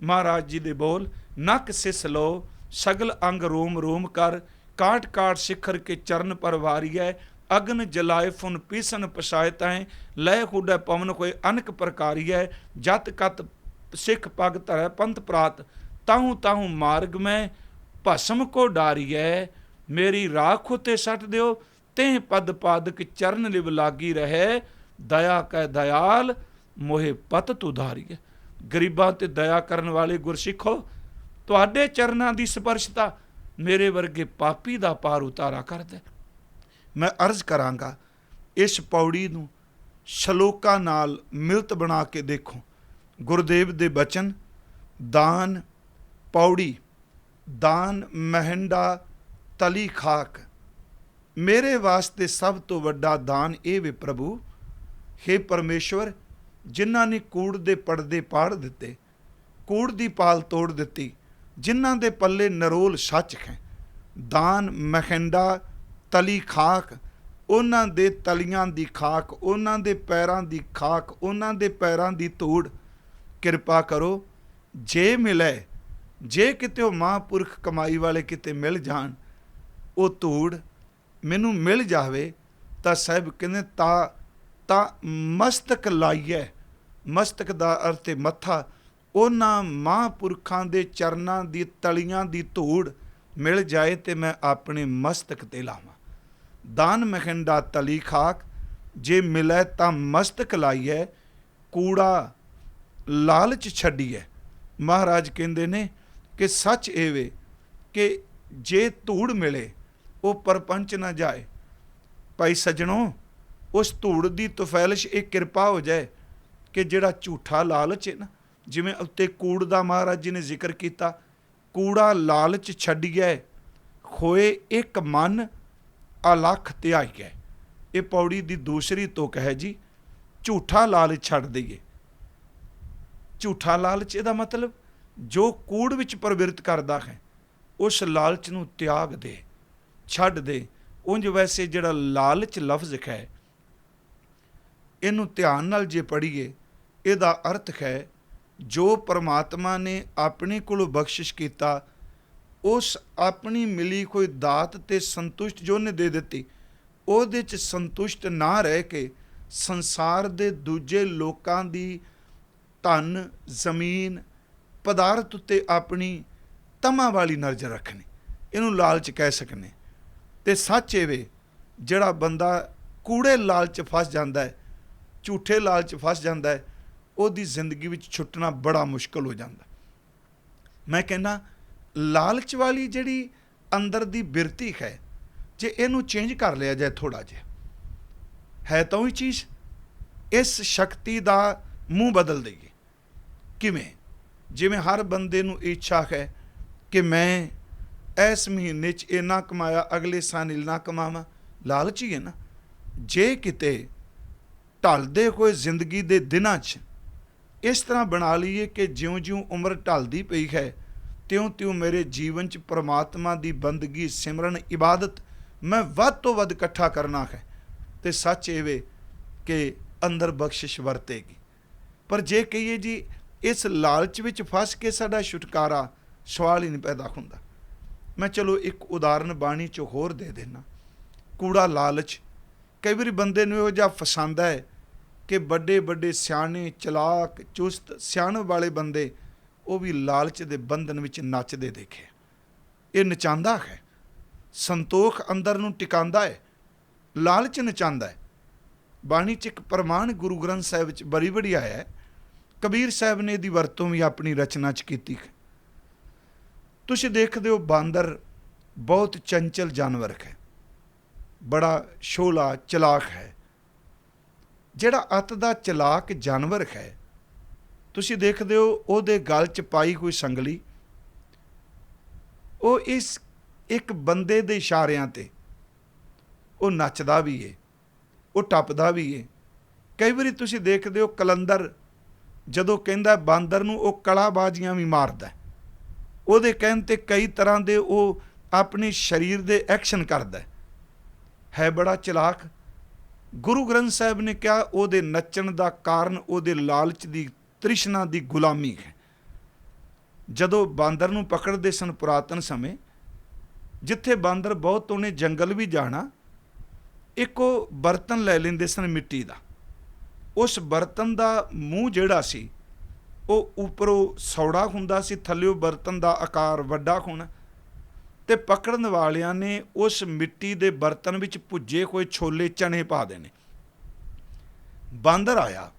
Speaker 1: ਮਹਾਰਾਜ ਜੀ ਦੇ ਬੋਲ, ਨੱਕ ਸਿਸ ਲਓ, ਸਗਲ ਅੰਗ ਰੋਮ ਰੋਮ ਕਰ, ਕਾਟ ਕਾਟ ਸਿਖਰ ਕੇ ਚਰਨ ਪਰਵਾਰੀਐ। ਅਗਨ ਜਲਾਏ ਫੁਨ ਪੀਸਨ ਪਸਾਏ ਤਾਹੇ, ਲੈ ਹੁਡੈ ਪਵਨ ਕੋਈ ਅਨਕ ਪ੍ਰਕਾਰੀਐ। ਜਤ ਕਤ ਸਿੱਖ ਪੱਗ ਧਰੈ ਪੰਥ ਪ੍ਰਾਤ, ਤਾਹੂ ਤਾਹੂ ਮਾਰਗ ਮੈਂ ਭਸਮ ਕੋ ਡਾਰੀਐ। ਮੇਰੀ ਰਾਖ ਉਤੇ ਸੱਟ ਦਿਓ, ਤੇ ਪਦ ਪਾਦਕ ਚਰਨ ਲਿਵ ਲਾਗੀ ਰਹੇ। ਦਇਆ ਕੈ ਦਇਆਲ ਮੋਹਿ ਪਤਿਤ ਉਧਾਰੀਐ। ਗਰੀਬਾਂ ਤੇ ਦਇਆ ਕਰਨ ਵਾਲੇ ਗੁਰਸਿੱਖੋ, ਤੁਹਾਡੇ ਚਰਨਾਂ ਦੀ ਸਪਰਸ਼ਤਾ ਮੇਰੇ ਵਰਗੇ ਪਾਪੀ ਦਾ ਪਾਰ ਉਤਾਰਾ ਕਰਦਾ। ਮੈਂ ਅਰਜ਼ ਕਰਾਂਗਾ, ਇਸ ਪੌੜੀ ਨੂੰ ਸ਼ਲੋਕਾਂ ਨਾਲ ਮਿਲਤ ਬਣਾ ਕੇ ਦੇਖੋ। ਗੁਰਦੇਵ ਦੇ ਬਚਨ, ਦਾਨ ਪੌੜੀ, ਦਾਨ ਮਹਿੰਡਾ ਤਲੀ ਖਾਕ। ਮੇਰੇ ਵਾਸਤੇ ਸਭ ਤੋਂ ਵੱਡਾ ਦਾਨ ਇਹ ਵੇ ਪ੍ਰਭੂ, ਹੇ ਪਰਮੇਸ਼ਵਰ, ਜਿਨ੍ਹਾਂ ਨੇ ਕੂੜ ਦੇ ਪਰਦੇ ਪਾੜ ਦਿੱਤੇ, ਕੂੜ ਦੀ ਪਾਲ ਤੋੜ ਦਿੱਤੀ, ਜਿਨ੍ਹਾਂ ਦੇ ਪੱਲੇ ਨਰੋਲ ਸੱਚ ਹੈ। ਦਾਨ ਮਹਿੰਡਾ ਤਲੀ ਖਾਕ, ਉਹਨਾਂ ਦੇ ਤਲੀਆਂ ਦੀ ਖਾਕ, ਉਹਨਾਂ ਦੇ ਪੈਰਾਂ ਦੀ ਖਾਕ, ਉਹਨਾਂ ਦੇ ਪੈਰਾਂ ਦੀ ਧੂੜ। ਕਿਰਪਾ ਕਰੋ, ਜੇ ਮਿਲੇ, ਜੇ ਕਿਤੇ ਉਹ ਮਹਾਂਪੁਰਖ ਕਮਾਈ ਵਾਲੇ ਕਿਤੇ ਮਿਲ ਜਾਣ, ਉਹ ਧੂੜ ਮੈਨੂੰ ਮਿਲ ਜਾਵੇ ਤਾਂ ਸਾਹਿਬ ਕਹਿੰਦੇ ਤਾਂ ਮਸਤਕ ਲਾਈਏ। ਮਸਤਕ ਦਾ ਅਰਥ ਹੈ ਮੱਥਾ। ਉਹਨਾਂ ਮਹਾਂਪੁਰਖਾਂ ਦੇ ਚਰਨਾਂ ਦੀ ਤਲੀਆਂ ਦੀ ਧੂੜ ਮਿਲ ਜਾਏ ਤੇ ਮੈਂ ਆਪਣੇ ਮਸਤਕ ਤੇ ਲਾਵਾਂ। ਦਾਨ ਮਖੰਡਾ ਤਲੀ ਖਾਕ, ਜੇ ਮਿਲੇ ਤਾਂ ਮਸਤਕ ਲਾਈਏ, ਕੂੜਾ ਲਾਲਚ ਛੱਡੀਏ। ਮਹਾਰਾਜ ਕਹਿੰਦੇ ਨੇ ਕਿ ਸੱਚ ਇਹ ਵੇ ਕਿ ਜੇ ਧੂੜ ਮਿਲੇ ਉਹ ਪਰਪੰਚ ਨਾ ਜਾਏ। ਭਾਈ ਸੱਜਣੋ, ਉਸ ਧੂੜ ਦੀ ਤੁਫੈਲਿਸ਼ ਇਹ ਕਿਰਪਾ ਹੋ ਜਾਏ ਕਿ ਜਿਹੜਾ ਝੂਠਾ ਲਾਲਚ ਹੈ ਨਾ, ਜਿਵੇਂ ਉੱਤੇ ਕੂੜ ਦਾ ਮਹਾਰਾਜ ਜੀ ਨੇ ਜ਼ਿਕਰ ਕੀਤਾ, ਕੂੜਾ ਲਾਲਚ ਛੱਡੀਏ, ਹੋਏ ਇੱਕ ਮਨ ਅਲਖ ਧਿਆਈਏ। ਇਹ ਪੌੜੀ ਦੀ ਦੂਸਰੀ ਤੁਕ ਹੈ ਜੀ। ਝੂਠਾ ਲਾਲਚ ਛੱਡ ਦਈਏ। ਝੂਠਾ ਲਾਲਚ ਇਹਦਾ ਮਤਲਬ ਜੋ ਕੂੜ ਵਿੱਚ ਪ੍ਰਵਿਰਤ ਕਰਦਾ ਹੈ, ਉਸ ਲਾਲਚ ਨੂੰ ਤਿਆਗ ਦੇ, ਛੱਡ ਦੇ। ਉਂਝ ਵੈਸੇ ਜਿਹੜਾ ਲਾਲਚ ਲਫ਼ਜ਼ ਹੈ, ਇਹਨੂੰ ਧਿਆਨ ਨਾਲ ਜੇ ਪੜ੍ਹੀਏ, ਇਹਦਾ ਅਰਥ ਹੈ ਜੋ ਪਰਮਾਤਮਾ ਨੇ ਆਪਣੇ ਕੋਲੋਂ ਬਖਸ਼ਿਸ਼ ਕੀਤਾ, ਉਸ ਆਪਣੀ ਮਿਲੀ ਕੋਈ ਦਾਤ ਤੇ ਸੰਤੁਸ਼ਟ ਜੋ ਉਹਨੇ ਦੇ ਦਿੱਤੀ, ਉਹਦੇ 'ਚ ਸੰਤੁਸ਼ਟ ਨਾ ਰਹਿ ਕੇ ਸੰਸਾਰ ਦੇ ਦੂਜੇ ਲੋਕਾਂ ਦੀ ਧਨ, ਜ਼ਮੀਨ, ਪਦਾਰਥ ਉੱਤੇ ਆਪਣੀ ਤਮਾ ਵਾਲੀ ਨਜ਼ਰ ਰੱਖਣੀ, ਇਹਨੂੰ ਲਾਲਚ ਕਹਿ ਸਕਨੇ। ਤੇ ਸੱਚ ਵੇ, ਜਿਹੜਾ ਬੰਦਾ ਕੂੜੇ ਲਾਲਚ ਫਸ ਜਾਂਦਾ ਹੈ, ਝੂਠੇ ਲਾਲਚ ਫਸ ਜਾਂਦਾ ਹੈ, ਉਹਦੀ ਜ਼ਿੰਦਗੀ ਵਿੱਚ ਛੁੱਟਣਾ ਬੜਾ ਮੁਸ਼ਕਲ ਹੋ ਜਾਂਦਾ। ਮੈਂ ਕਹਿੰਦਾ ਲਾਲਚ ਵਾਲੀ ਜਿਹੜੀ ਅੰਦਰ ਦੀ ਬਿਰਤੀ ਹੈ, ਜੇ ਇਹਨੂੰ ਚੇਂਜ ਕਰ ਲਿਆ ਜਾਏ ਥੋੜ੍ਹਾ ਜਿਹਾ, ਹੈ ਤਾਂ ਉਹੀ ਚੀਜ਼। ਇਸ ਸ਼ਕਤੀ ਦਾ ਮੂੰਹ ਬਦਲ ਦਈਏ। ਕਿਵੇਂ? ਜਿਵੇਂ ਹਰ ਬੰਦੇ ਨੂੰ ਇੱਛਾ ਹੈ ਕਿ ਮੈਂ ਇਸ ਮਹੀਨੇ 'ਚ ਇੰਨਾ ਕਮਾਇਆ, ਅਗਲੇ ਸਾਲ ਇੰਨਾ ਕਮਾਵਾਂ, ਲਾਲਚ ਹੀ ਹੈ ਨਾ। ਜੇ ਕਿਤੇ ਢਲਦੇ ਹੋਏ ਜ਼ਿੰਦਗੀ ਦੇ ਦਿਨਾਂ 'ਚ ਇਸ ਤਰ੍ਹਾਂ ਬਣਾ ਲਈਏ ਕਿ ਜਿਉਂ-ਜਿਉਂ ਉਮਰ ਢਲਦੀ ਪਈ ਹੈ ਤਿਉਂ-ਤਿਉਂ ਮੇਰੇ ਜੀਵਨ 'ਚ ਪਰਮਾਤਮਾ ਦੀ ਬੰਦਗੀ, ਸਿਮਰਨ, ਇਬਾਦਤ ਮੈਂ ਵੱਧ ਤੋਂ ਵੱਧ ਇਕੱਠਾ ਕਰਨਾ ਹੈ, ਤੇ ਸੱਚ ਇਹ ਵੇ ਕਿ ਅੰਦਰ ਬਖਸ਼ਿਸ਼ ਵਰਤੇਗੀ। ਪਰ ਜੇ ਕਹੀਏ ਜੀ ਇਸ ਲਾਲਚ ਵਿੱਚ ਫਸ ਕੇ ਸਾਡਾ ਛੁਟਕਾਰਾ, ਸਵਾਲ ਹੀ ਨਹੀਂ ਪੈਦਾ ਹੁੰਦਾ। ਮੈਂ ਚਲੋ ਇੱਕ ਉਦਾਹਰਨ ਬਾਣੀ 'ਚ ਹੋਰ ਦੇ ਦੇਣਾ। ਕੂੜਾ ਲਾਲਚ ਕਈ ਵਾਰੀ ਬੰਦੇ ਨੂੰ ਇਹੋ ਜਿਹਾ ਫਸਾਉਂਦਾ ਹੈ ਕਿ ਵੱਡੇ ਵੱਡੇ ਸਿਆਣੇ, ਚਲਾਕ, ਚੁਸਤ, ਸਿਆਣਪ ਵਾਲੇ ਬੰਦੇ ਉਹ ਵੀ ਲਾਲਚ ਦੇ ਬੰਧਨ ਵਿੱਚ ਨੱਚਦੇ ਦੇਖੇ। ਇਹ ਨਚਾਉਂਦਾ ਹੈ, ਸੰਤੋਖ ਅੰਦਰ ਨੂੰ ਟਿਕਾਉਂਦਾ ਹੈ, ਲਾਲਚ ਨਚਾਉਂਦਾ ਹੈ। ਬਾਣੀ 'ਚ ਇੱਕ ਪ੍ਰਮਾਣ ਗੁਰੂ ਗ੍ਰੰਥ ਸਾਹਿਬ ਵਿੱਚ ਬੜੀ ਬੜੀ ਆਇਆ ਹੈ। ਕਬੀਰ ਸਾਹਿਬ ਨੇ ਇਹਦੀ ਵਰਤੋਂ ਵੀ ਆਪਣੀ ਰਚਨਾ 'ਚ ਕੀਤੀ ਹੈ। ਤੁਸੀਂ ਦੇਖਦੇ ਹੋ ਬਾਂਦਰ ਬਹੁਤ ਚੰਚਲ ਜਾਨਵਰ ਹੈ, ਬੜਾ ਸ਼ੋਲਾ ਚਲਾਕ ਹੈ। ਜਿਹੜਾ ਅੱਤ ਦਾ ਚਲਾਕ ਜਾਨਵਰ ਹੈ, ਤੁਸੀਂ ਦੇਖਦੇ ਹੋ ਉਹਦੇ ਗਲ 'ਚ ਪਾਈ ਕੋਈ ਸੰਗਲੀ, ਉਹ ਇਸ ਇੱਕ ਬੰਦੇ ਦੇ ਇਸ਼ਾਰਿਆਂ 'ਤੇ ਉਹ ਨੱਚਦਾ ਵੀ ਏ, ਉਹ ਟੱਪਦਾ ਵੀ ਏ। ਕਈ ਵਾਰੀ ਤੁਸੀਂ ਦੇਖਦੇ ਹੋ ਕਲੰਦਰ ਜਦੋਂ ਕਹਿੰਦਾ ਬਾਂਦਰ ਨੂੰ, ਉਹ ਕਲਾਬਾਜ਼ੀਆਂ ਵੀ ਮਾਰਦਾ। ਉਹਦੇ ਕਹਿਣ 'ਤੇ ਕਈ ਤਰ੍ਹਾਂ ਦੇ ਉਹ ਆਪਣੇ ਸਰੀਰ ਦੇ ਐਕਸ਼ਨ ਕਰਦਾ ਹੈ, ਬੜਾ ਚਲਾਕ। ਗੁਰੂ ਗ੍ਰੰਥ ਸਾਹਿਬ ਨੇ ਕਿਹਾ ਉਹਦੇ ਨੱਚਣ ਦਾ ਕਾਰਨ ਉਹਦੇ ਲਾਲਚ ਦੀ ਤ੍ਰਿਸ਼ਨਾ ਦੀ ਗੁਲਾਮੀ ਹੈ। ਜਦੋਂ ਬਾਂਦਰ ਨੂੰ ਪਕੜਦੇ ਸਨ ਪੁਰਾਤਨ ਸਮੇਂ, ਜਿੱਥੇ ਬਾਂਦਰ ਬਹੁਤ ਉਹਨੇ ਜੰਗਲ ਵੀ ਜਾਣਾ, ਇੱਕ ਉਹ ਬਰਤਨ ਲੈ ਲੈਂਦੇ ਸਨ ਮਿੱਟੀ ਦਾ। ਉਸ ਬਰਤਨ ਦਾ ਮੂੰਹ ਜਿਹੜਾ ਸੀ ਉਹ ਉੱਪਰੋਂ ਸੌੜਾ ਹੁੰਦਾ ਸੀ, ਥੱਲਿਓਂ ਬਰਤਨ ਦਾ ਆਕਾਰ ਵੱਡਾ ਹੋਣਾ, ਤੇ ਪਕੜਨ ਵਾਲਿਆਂ ਨੇ ਉਸ ਮਿੱਟੀ ਦੇ ਬਰਤਨ ਵਿੱਚ ਭੁੱਜੇ ਹੋਏ ਛੋਲੇ ਚਨੇ ਪਾ ਦੇਣੇ। ਬਾਂਦਰ ਆਇਆ,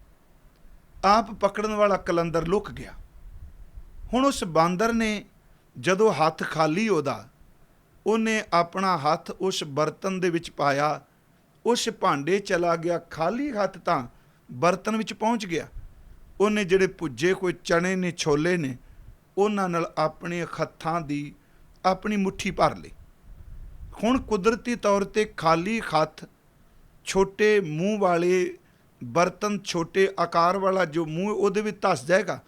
Speaker 1: ਆਪ ਪਕੜਨ ਵਾਲਾ ਕਲੰਦਰ ਲੁਕ ਗਿਆ। ਹੁਣ ਉਸ ਬਾਂਦਰ ਨੇ ਜਦੋਂ ਹੱਥ ਖਾਲੀ ਉਹਨੇ ਆਪਣਾ ਹੱਥ ਉਸ ਬਰਤਨ ਦੇ ਵਿੱਚ ਪਾਇਆ, ਉਸ ਭਾਂਡੇ ਚਲਾ ਗਿਆ, ਖਾਲੀ ਹੱਥ ਤਾਂ ਬਰਤਨ ਵਿੱਚ ਪਹੁੰਚ ਗਿਆ। ਉਹਨੇ ਜਿਹੜੇ ਭੁੱਜੇ ਕੋਈ ਚਣੇ ਨੇ, ਛੋਲੇ ਨੇ, ਉਹਨਾਂ ਨਾਲ ਆਪਣੇ ਹੱਥਾਂ ਦੀ ਆਪਣੀ ਮੁੱਠੀ ਭਰ ਲਈ। ਹੁਣ ਕੁਦਰਤੀ ਤੌਰ 'ਤੇ ਖਾਲੀ ਹੱਥ, ਛੋਟੇ ਮੂੰਹ ਵਾਲੇ ਬਰਤਨ, ਛੋਟੇ ਆਕਾਰ ਵਾਲਾ ਜੋ ਮੂੰਹ, ਉਹਦੇ ਵਿੱਚ ਧੱਸ ਜਾਏਗਾ।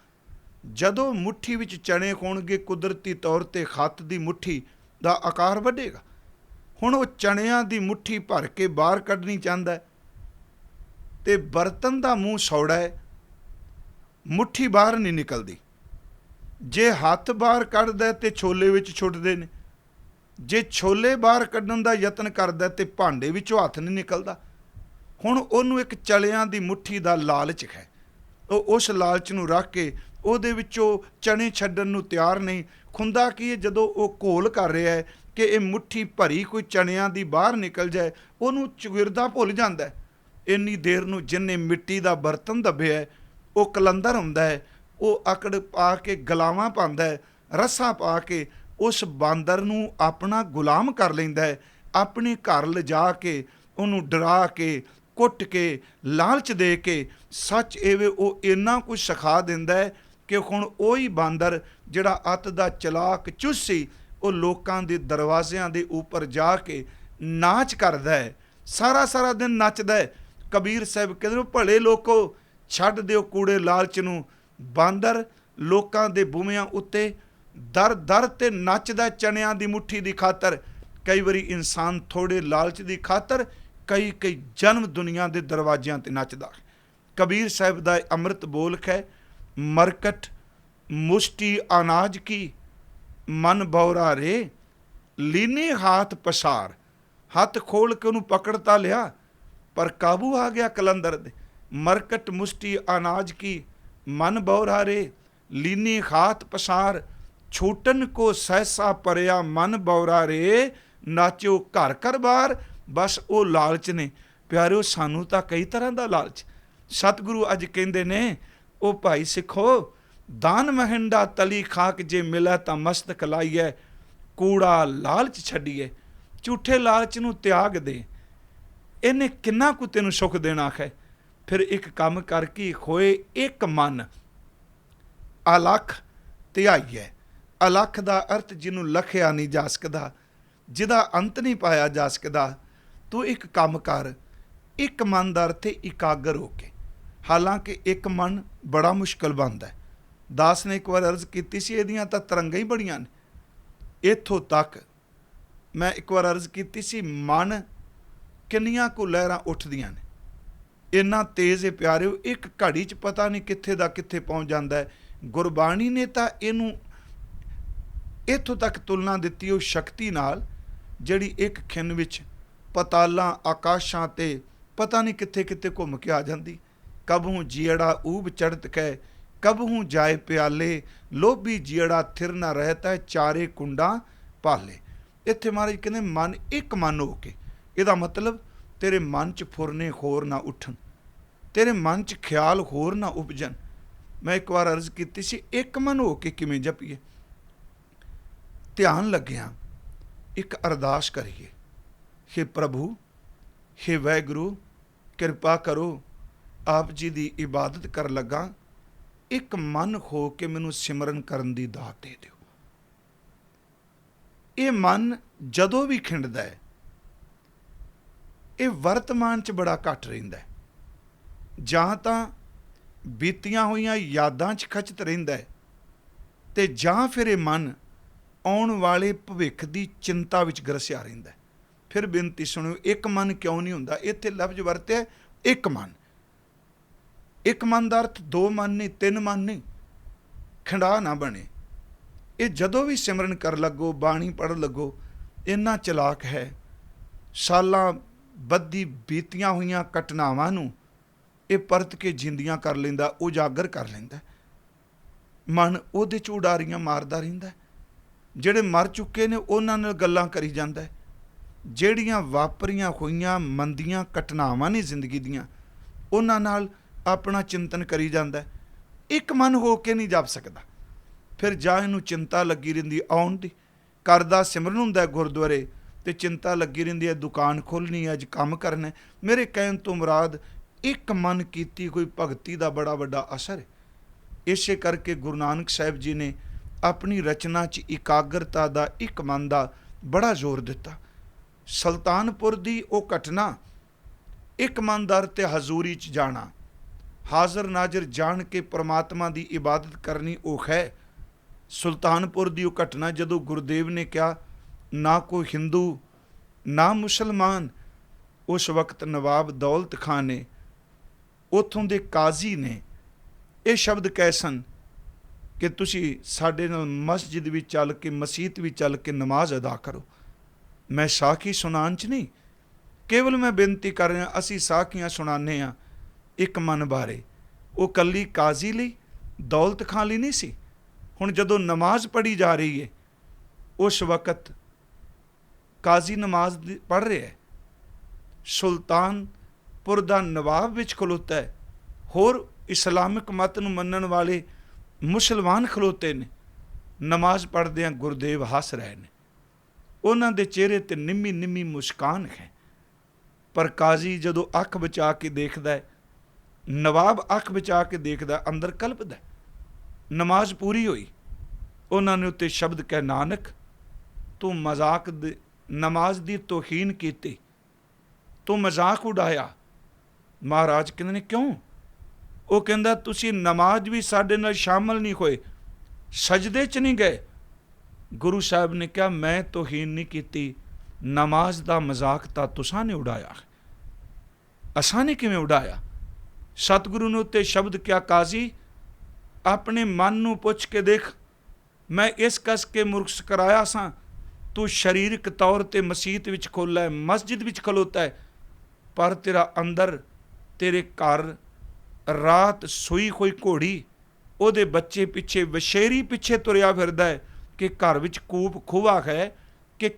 Speaker 1: ਜਦੋਂ ਮੁੱਠੀ ਵਿੱਚ ਚਣੇ ਹੋਣਗੇ, ਕੁਦਰਤੀ ਤੌਰ 'ਤੇ ਹੱਥ ਦੀ ਮੁੱਠੀ ਦਾ ਆਕਾਰ ਵੱਢੇਗਾ। ਹੁਣ ਉਹ ਚਣਿਆਂ ਦੀ ਮੁੱਠੀ ਭਰ ਕੇ ਬਾਹਰ ਕੱਢਣੀ ਚਾਹੁੰਦਾ, ਤੇ ਬਰਤਨ ਦਾ ਮੂੰਹ ਸੌੜਾ ਹੈ, ਮੁੱਠੀ ਬਾਹਰ ਨਹੀਂ ਨਿਕਲਦੀ। ਜੇ ਹੱਥ ਬਾਹਰ ਕੱਢਦਾ ਤੇ ਛੋਲੇ ਵਿੱਚ ਛੁੱਟਦੇ ਨੇ, ਜੇ ਛੋਲੇ ਬਾਹਰ ਕੱਢਣ ਦਾ ਯਤਨ ਕਰਦਾ ਤੇ ਭਾਂਡੇ ਵਿੱਚੋਂ ਹੱਥ ਨਹੀਂ ਨਿਕਲਦਾ। ਹੁਣ ਉਹਨੂੰ ਇੱਕ ਚਲਿਆਂ ਦੀ ਮੁੱਠੀ ਦਾ ਲਾਲਚ ਹੈ। ਉਹ ਉਸ ਲਾਲਚ ਨੂੰ ਰੱਖ ਕੇ ਉਹਦੇ ਵਿੱਚੋਂ ਚਣੇ ਛੱਡਣ ਨੂੰ ਤਿਆਰ ਨਹੀਂ। ਖੁੰਦਾ ਕੀ ਹੈ, ਜਦੋਂ ਉਹ ਘੋਲ ਕਰ ਰਿਹਾ ਹੈ ਕਿ ਇਹ ਮੁੱਠੀ ਭਰੀ ਕੋਈ ਚਣਿਆਂ ਦੀ ਬਾਹਰ ਨਿਕਲ ਜਾਏ, ਉਹਨੂੰ ਚੁਗਿਰਦਾ ਭੁੱਲ ਜਾਂਦਾ। ਇੰਨੀ ਦੇਰ ਨੂੰ ਜਿੰਨੇ ਮਿੱਟੀ ਦਾ ਬਰਤਨ ਦੱਬਿਆ ਹੈ, ਉਹ ਕਲੰਦਰ ਹੁੰਦਾ ਹੈ, ਉਹ ਅਕੜ ਪਾ ਕੇ ਗਲਾਵਾਂ ਪਾਉਂਦਾ ਹੈ, ਰੱਸਾ ਪਾ ਕੇ ਉਸ ਬਾਂਦਰ ਨੂੰ ਆਪਣਾ ਗੁਲਾਮ ਕਰ ਲੈਂਦਾ ਹੈ। ਆਪਣੇ ਘਰ ਲਿਜਾ ਕੇ ਉਹਨੂੰ ਡਰਾ ਕੇ, ਕੁੱਟ ਕੇ, ਲਾਲਚ ਦੇ ਕੇ, ਸੱਚ ਐਵੇਂ ਉਹ ਇੰਨਾ ਕੁਝ ਸਿਖਾ ਦਿੰਦਾ ਹੈ ਕਿ ਹੁਣ ਉਹੀ ਬਾਂਦਰ ਜਿਹੜਾ ਅੱਤ ਦਾ ਚਲਾਕ ਚੁਸਤ ਸੀ, ਉਹ ਲੋਕਾਂ ਦੇ ਦਰਵਾਜ਼ਿਆਂ ਦੇ ਉੱਪਰ ਜਾ ਕੇ ਨਾਚ ਕਰਦਾ ਹੈ, ਸਾਰਾ ਸਾਰਾ ਦਿਨ ਨੱਚਦਾ ਹੈ। ਕਬੀਰ ਸਾਹਿਬ ਕਹਿੰਦੇ ਭਲੇ ਲੋਕੋ ਛੱਡ ਦਿਓ ਕੂੜੇ ਲਾਲਚ ਨੂੰ, ਬਾਂਦਰ ਲੋਕਾਂ ਦੇ ਬੂਹਿਆਂ ਉੱਤੇ ਦਰ ਦਰ ਤੇ ਨੱਚਦਾ ਚਣਿਆਂ ਦੀ ਮੁੱਠੀ ਦੀ ਖਾਤਰ। ਕਈ ਵਾਰੀ ਇਨਸਾਨ ਥੋੜੇ ਲਾਲਚ ਦੀ ਖਾਤਰ ਕਈ ਜਨਮ ਦੁਨੀਆ ਦੇ ਦਰਵਾਜ਼ਿਆਂ ਤੇ ਨੱਚਦਾ। ਕਬੀਰ ਸਾਹਿਬ ਦਾ ਅੰਮ੍ਰਿਤ ਬੋਲ ਹੈ, ਮਰਕਟ ਮੁਸ਼ਟੀ ਅਨਾਜ ਕੀ ਮਨ ਬੌਰਾ ਰੇ, ਲੀਨੇ ਹਾਥ ਪਸਾਰ। ਹੱਥ ਖੋਲ ਕੇ ਉਹਨੂੰ ਪਕੜ ਤਾਂ ਲਿਆ, ਪਰ ਕਾਬੂ ਆ ਗਿਆ ਕਲੰਦਰ ਦੇ। ਮਰਕਟ ਮੁਸ਼ਟੀ ਅਨਾਜ ਕੀ ਮਨ ਬੌਰਾ ਰੇ, ਲੀਨੇ ਹਾਥ ਪਸਾਰ। ਛੂਟਨ ਕੋ ਸਹਿਸਾ ਪਰਿਆ ਮਨ ਬੌਰਾ ਰੇ, ਨਾਚੋ ਘਰ ਘਰ ਬਾਰ। ਬਸ ਉਹ ਲਾਲਚ ਨੇ ਪਿਆਰਿਓ, ਸਾਨੂੰ ਤਾਂ ਕਈ ਤਰ੍ਹਾਂ ਦਾ ਲਾਲਚ। ਸਤਿਗੁਰੂ ਅੱਜ ਕਹਿੰਦੇ ਨੇ, ਉਹ ਭਾਈ ਸਿੱਖੋ, ਦਾਨ ਮਹਿੰਡਾ ਤਲੀ ਖਾਕ ਜੇ ਮਿਲੇ ਤਾਂ ਮਸਤਕ ਲਾਈਏ, ਕੂੜਾ ਲਾਲਚ ਛੱਡੀਏ। ਝੂਠੇ ਲਾਲਚ ਨੂੰ ਤਿਆਗ ਦੇ, ਇਹਨੇ ਕਿੰਨਾ ਕੁ ਤੈਨੂੰ ਸੁੱਖ ਦੇਣਾ ਹੈ। ਫਿਰ ਇੱਕ ਕੰਮ ਕਰ ਕੀ ਹੋਏ ਇੱਕ ਮਨ, ਅਲਖ ਧਿਆਈਏ। ਅਲਖ ਦਾ ਅਰਥ ਜਿਹਨੂੰ ਲਖਿਆ ਨਹੀਂ ਜਾ ਸਕਦਾ, ਜਿਹਦਾ ਅੰਤ ਨਹੀਂ ਪਾਇਆ ਜਾ ਸਕਦਾ। ਤੂੰ ਇੱਕ ਕੰਮ ਕਰ, ਇੱਕ ਮਨ ਦਾ ਅਰਥ ਹੈ ਇਕਾਗਰ ਹੋ ਕੇ। ਹਾਲਾਂਕਿ ਇੱਕ ਮਨ ਬੜਾ ਮੁਸ਼ਕਲ ਬਣਦਾ ਹੈ। ਦਾਸ ਨੇ ਇੱਕ ਵਾਰ ਅਰਜ਼ ਕੀਤੀ ਸੀ, ਇਹਦੀਆਂ ਤਾਂ ਤਰੰਗਾਂ ਹੀ ਬੜੀਆਂ ਨੇ। ਇੱਥੋਂ ਤੱਕ ਮੈਂ ਇੱਕ ਵਾਰ ਅਰਜ਼ ਕੀਤੀ ਸੀ, ਮਨ ਕਿੰਨੀਆਂ ਕੁ ਲਹਿਰਾਂ ਉੱਠਦੀਆਂ ਨੇ, ਇੰਨਾ ਤੇਜ਼ ਹੈ ਪਿਆਰਿਓ, ਇੱਕ ਘੜੀ 'ਚ ਪਤਾ ਨਹੀਂ ਕਿੱਥੇ ਦਾ ਕਿੱਥੇ ਪਹੁੰਚ ਜਾਂਦਾ ਹੈ। ਗੁਰਬਾਣੀ ਨੇ ਤਾਂ ਇਹਨੂੰ ਇੱਥੋਂ ਤੱਕ ਤੁਲਨਾ ਦਿੱਤੀ ਉਹ ਸ਼ਕਤੀ ਨਾਲ, ਜਿਹੜੀ ਇੱਕ ਖਿੰਨ ਵਿੱਚ ਪਤਾਲਾਂ ਆਕਾਸ਼ਾਂ ਤੇ ਪਤਾ ਨਹੀਂ ਕਿੱਥੇ ਕਿੱਥੇ ਘੁੰਮ ਕੇ ਆ ਜਾਂਦੀ। ਕਬਹੂ ਜੀੜਾ ਊਬ ਚੜ੍ਹਤ ਕੈ, ਕਬਹੂ ਜਾਏ ਪਿਆਲੇ, ਲੋਭੀ ਜੀੜਾ ਥਿਰ ਨਾ ਰਹਿਤਾ, ਚਾਰੇ ਕੁੰਡਾਂ ਪਾਲੇ। ਇੱਥੇ ਮਹਾਰਾਜ ਕਹਿੰਦੇ ਮਨ ਇੱਕ ਮਨ ਹੋ ਕੇ, ਇਹਦਾ ਮਤਲਬ ਤੇਰੇ ਮਨ 'ਚ ਫੁਰਨੇ ਹੋਰ ਨਾ ਉੱਠਣ, ਤੇਰੇ ਮਨ 'ਚ ਖਿਆਲ ਹੋਰ ਨਾ ਉਪਜਣ। ਮੈਂ ਇੱਕ ਵਾਰ ਅਰਜ਼ ਕੀਤੀ ਸੀ, ਇੱਕ ਮਨ ਹੋ ਕੇ ਕਿਵੇਂ ਜਪੀਏ। ਧਿਆਨ ਲੱਗਿਆ ਇੱਕ ਅਰਦਾਸ ਕਰੀਏ, ਹੇ ਪ੍ਰਭੂ, ਹੇ ਵਾਹਿਗੁਰੂ, ਕਿਰਪਾ ਕਰੋ, ਆਪ ਜੀ ਦੀ ਇਬਾਦਤ ਕਰਨ ਲੱਗਾ, ਇੱਕ ਮਨ ਹੋ ਕੇ ਮੈਨੂੰ ਸਿਮਰਨ ਕਰਨ ਦੀ ਦਾਤ ਦੇ ਦਿਓ। ਇਹ ਮਨ ਜਦੋਂ ਵੀ ਖਿੰਡਦਾ ਹੈ, ਇਹ ਵਰਤਮਾਨ 'ਚ ਬੜਾ ਘੱਟ ਰਹਿੰਦਾ ਹੈ, ਜਾਂ ਤਾਂ ਬੀਤੀਆਂ ਹੋਈਆਂ ਯਾਦਾਂ 'ਚ ਖਚਤ ਰਹਿੰਦਾ ਹੈ, ਤੇ ਜਾਂ ਫਿਰ ਇਹ ਮਨ ਆਉਣ ਵਾਲੇ ਭਵਿੱਖ ਦੀ ਚਿੰਤਾ ਵਿੱਚ ਗਰਸਿਆ ਰਹਿੰਦਾ ਹੈ। ਫਿਰ ਬੇਨਤੀ ਸੁਣੋ, ਇੱਕ ਮਨ ਕਿਉਂ ਨਹੀਂ ਹੁੰਦਾ? ਇੱਥੇ ਲਫ਼ਜ਼ ਵਰਤਿਆ ਇੱਕ ਮਨ। ਇੱਕ ਮਨ ਦਾ ਅਰਥ ਦੋ ਮਨ ਨਹੀਂ, ਤਿੰਨ ਮਨ ਨਹੀਂ, ਖੰਡਾ ਨਾ ਬਣੇ। ਇਹ ਜਦੋਂ ਵੀ ਸਿਮਰਨ ਕਰ ਲੱਗੋ, ਬਾਣੀ ਪੜ੍ਹਨ ਲੱਗੋ, ਇੰਨਾ ਚਲਾਕ ਹੈ, ਸਾਲਾਂ ਬੱਧੀ ਬੀਤੀਆਂ ਹੋਈਆਂ ਘਟਨਾਵਾਂ ਨੂੰ ਇਹ ਪਰਤ ਕੇ ਜਿੰਦੀਆਂ ਕਰ ਲੈਂਦਾ, ਉਜਾਗਰ ਕਰ ਲੈਂਦਾ। ਮਨ ਉਹਦੇ 'ਚ ਉਡਾਰੀਆਂ ਮਾਰਦਾ ਰਹਿੰਦਾ। ਜਿਹੜੇ ਮਰ ਚੁੱਕੇ ਨੇ ਉਹਨਾਂ ਨਾਲ ਗੱਲਾਂ ਕਰੀ ਜਾਂਦਾ। ਜਿਹੜੀਆਂ ਵਾਪਰੀਆਂ ਹੋਈਆਂ ਮੰਦੀਆਂ ਘਟਨਾਵਾਂ ਨੇ ਜ਼ਿੰਦਗੀ ਦੀਆਂ, ਉਹਨਾਂ ਨਾਲ ਆਪਣਾ ਚਿੰਤਨ ਕਰੀ ਜਾਂਦਾ। ਇੱਕ ਮਨ ਹੋ ਕੇ ਨਹੀਂ ਜਪ ਸਕਦਾ। ਫਿਰ ਜਾਂ ਇਹਨੂੰ ਚਿੰਤਾ ਲੱਗੀ ਰਹਿੰਦੀ ਆਉਣ ਦੀ, ਕਰਦਾ ਸਿਮਰਨ ਹੁੰਦਾ ਗੁਰਦੁਆਰੇ ਤੇ ਚਿੰਤਾ ਲੱਗੀ ਰਹਿੰਦੀ ਹੈ, ਦੁਕਾਨ ਖੋਲ੍ਹਣੀ ਹੈ, ਅੱਜ ਕੰਮ ਕਰਨਾ। ਮੇਰੇ ਕਹਿਣ ਤੋਂ ਮੁਰਾਦ ਇੱਕ ਮਨ ਕੀਤੀ ਕੋਈ ਭਗਤੀ ਦਾ ਬੜਾ ਵੱਡਾ ਅਸਰ ਹੈ। ਇਸੇ ਕਰਕੇ ਗੁਰੂ ਨਾਨਕ ਸਾਹਿਬ ਜੀ ਨੇ ਆਪਣੀ ਰਚਨਾ 'ਚ ਇਕਾਗਰਤਾ ਦਾ, ਇੱਕ ਮਨ ਦਾ ਬੜਾ ਜ਼ੋਰ ਦਿੱਤਾ। ਸੁਲਤਾਨਪੁਰ ਦੀ ਉਹ ਘਟਨਾ, ਇੱਕ ਮਨ ਦਾ ਅਰਥ ਹਜ਼ੂਰੀ 'ਚ ਜਾਣਾ, ਹਾਜ਼ਰ ਨਾਜ਼ਰ ਜਾਣ ਕੇ ਪਰਮਾਤਮਾ ਦੀ ਇਬਾਦਤ ਕਰਨੀ, ਉਹ ਹੈ ਸੁਲਤਾਨਪੁਰ ਦੀ ਉਹ ਘਟਨਾ। ਜਦੋਂ ਗੁਰਦੇਵ ਨੇ ਕਿਹਾ ਨਾ ਕੋਈ ਹਿੰਦੂ ਨਾ ਮੁਸਲਮਾਨ, ਉਸ ਵਕਤ ਨਵਾਬ ਦੌਲਤ ਖਾਂ ਨੇ, ਉੱਥੋਂ ਦੇ ਕਾਜ਼ੀ ਨੇ ਇਹ ਸ਼ਬਦ ਕਹੇ ਸਨ ਕਿ ਤੁਸੀਂ ਸਾਡੇ ਨਾਲ ਮਸਜਿਦ ਵੀ ਚੱਲ ਕੇ, ਮਸੀਤ ਵੀ ਚੱਲ ਕੇ ਨਮਾਜ਼ ਅਦਾ ਕਰੋ। ਮੈਂ ਸਾਖੀ ਸੁਣਾਉਣ 'ਚ ਨਹੀਂ, ਕੇਵਲ ਮੈਂ ਬੇਨਤੀ ਕਰ ਰਿਹਾ, ਅਸੀਂ ਸਾਖੀਆਂ ਸੁਣਾਉਂਦੇ ਹਾਂ ਇੱਕ ਮਨ ਬਾਰੇ। ਉਹ ਕੱਲੀ ਕਾਜ਼ੀ ਲਈ, ਦੌਲਤ ਖਾਂ ਲਈ ਨਹੀਂ ਸੀ। ਹੁਣ ਜਦੋਂ ਨਮਾਜ਼ ਪੜ੍ਹੀ ਜਾ ਰਹੀ ਹੈ, ਉਸ ਵਕਤ ਕਾਜ਼ੀ ਨਮਾਜ਼ ਪੜ੍ਹ ਰਿਹਾ ਹੈ, ਸੁਲਤਾਨਪੁਰ ਦਾ ਨਵਾਬ ਵਿੱਚ ਖਲੋਤਾ ਹੈ, ਹੋਰ ਇਸਲਾਮਿਕ ਮਤ ਨੂੰ ਮੰਨਣ ਵਾਲੇ ਮੁਸਲਮਾਨ ਖਲੋਤੇ ਨੇ। ਨਮਾਜ਼ ਪੜ੍ਹਦਿਆਂ ਗੁਰਦੇਵ ਹੱਸ ਰਹੇ ਨੇ, ਉਹਨਾਂ ਦੇ ਚਿਹਰੇ 'ਤੇ ਨਿੰਮੀ ਨਿੰਮੀ ਮੁਸਕਾਨ ਹੈ। ਪਰ ਕਾਜ਼ੀ ਜਦੋਂ ਅੱਖ ਬਚਾ ਕੇ ਦੇਖਦਾ ਹੈ, ਨਵਾਬ ਅੱਖ ਬਚਾ ਕੇ ਦੇਖਦਾ, ਅੰਦਰ ਕਲਪਦਾ। ਨਮਾਜ਼ ਪੂਰੀ ਹੋਈ, ਉਹਨਾਂ ਨੇ ਉੱਤੇ ਸ਼ਬਦ ਕਹਿ, ਨਾਨਕ ਤੂੰ ਮਜ਼ਾਕ ਦੇ ਨਮਾਜ਼ ਦੀ ਤੋਹੀਨ ਕੀਤੀ, ਤੂੰ ਮਜ਼ਾਕ ਉਡਾਇਆ। ਮਹਾਰਾਜ ਕਹਿੰਦੇ ਨੇ ਕਿਉਂ? ਉਹ ਕਹਿੰਦਾ ਤੁਸੀਂ ਨਮਾਜ਼ ਵੀ ਸਾਡੇ ਨਾਲ ਸ਼ਾਮਲ ਨਹੀਂ ਹੋਏ, ਸਜਦੇ 'ਚ ਨਹੀਂ ਗਏ। ਗੁਰੂ ਸਾਹਿਬ ਨੇ ਕਿਹਾ ਮੈਂ ਤੋਹੀਨ ਨਹੀਂ ਕੀਤੀ, ਨਮਾਜ਼ ਦਾ ਮਜ਼ਾਕ ਤਾਂ ਤੁਸਾਂ ਨੇ ਉਡਾਇਆ, ਅਸਾਂ ਨੇ ਕਿਵੇਂ ਉਡਾਇਆ? ਸਤਿਗੁਰੂ ਨੇ ਉੱਤੇ ਸ਼ਬਦ ਕਿਹਾ, ਕਾਜ਼ੀ ਆਪਣੇ ਮਨ ਨੂੰ ਪੁੱਛ ਕੇ ਦੇਖ, ਮੈਂ ਇਸ ਕਸ ਕੇ ਮੁਰਖਸ ਕਰਾਇਆ ਸਾਂ, ਤੂੰ ਸਰੀਰਕ ਤੌਰ 'ਤੇ ਮਸੀਤ ਵਿੱਚ ਖੋਲ੍ਹਾ ਹੈ, ਮਸਜਿਦ ਵਿੱਚ ਖਲੋਤਾ ਹੈ, ਪਰ ਤੇਰਾ ਅੰਦਰ, ਤੇਰੇ ਘਰ ਰਾਤ ਸੋਈ ਹੋਈ ਘੋੜੀ, ਉਹਦੇ ਬੱਚੇ ਪਿੱਛੇ, ਵਸ਼ੇਰੀ ਪਿੱਛੇ ਤੁਰਿਆ ਫਿਰਦਾ ਹੈ ਕਿ ਘਰ ਵਿੱਚ ਕੂਪ ਖੂਹਾ ਹੈ ਕਿ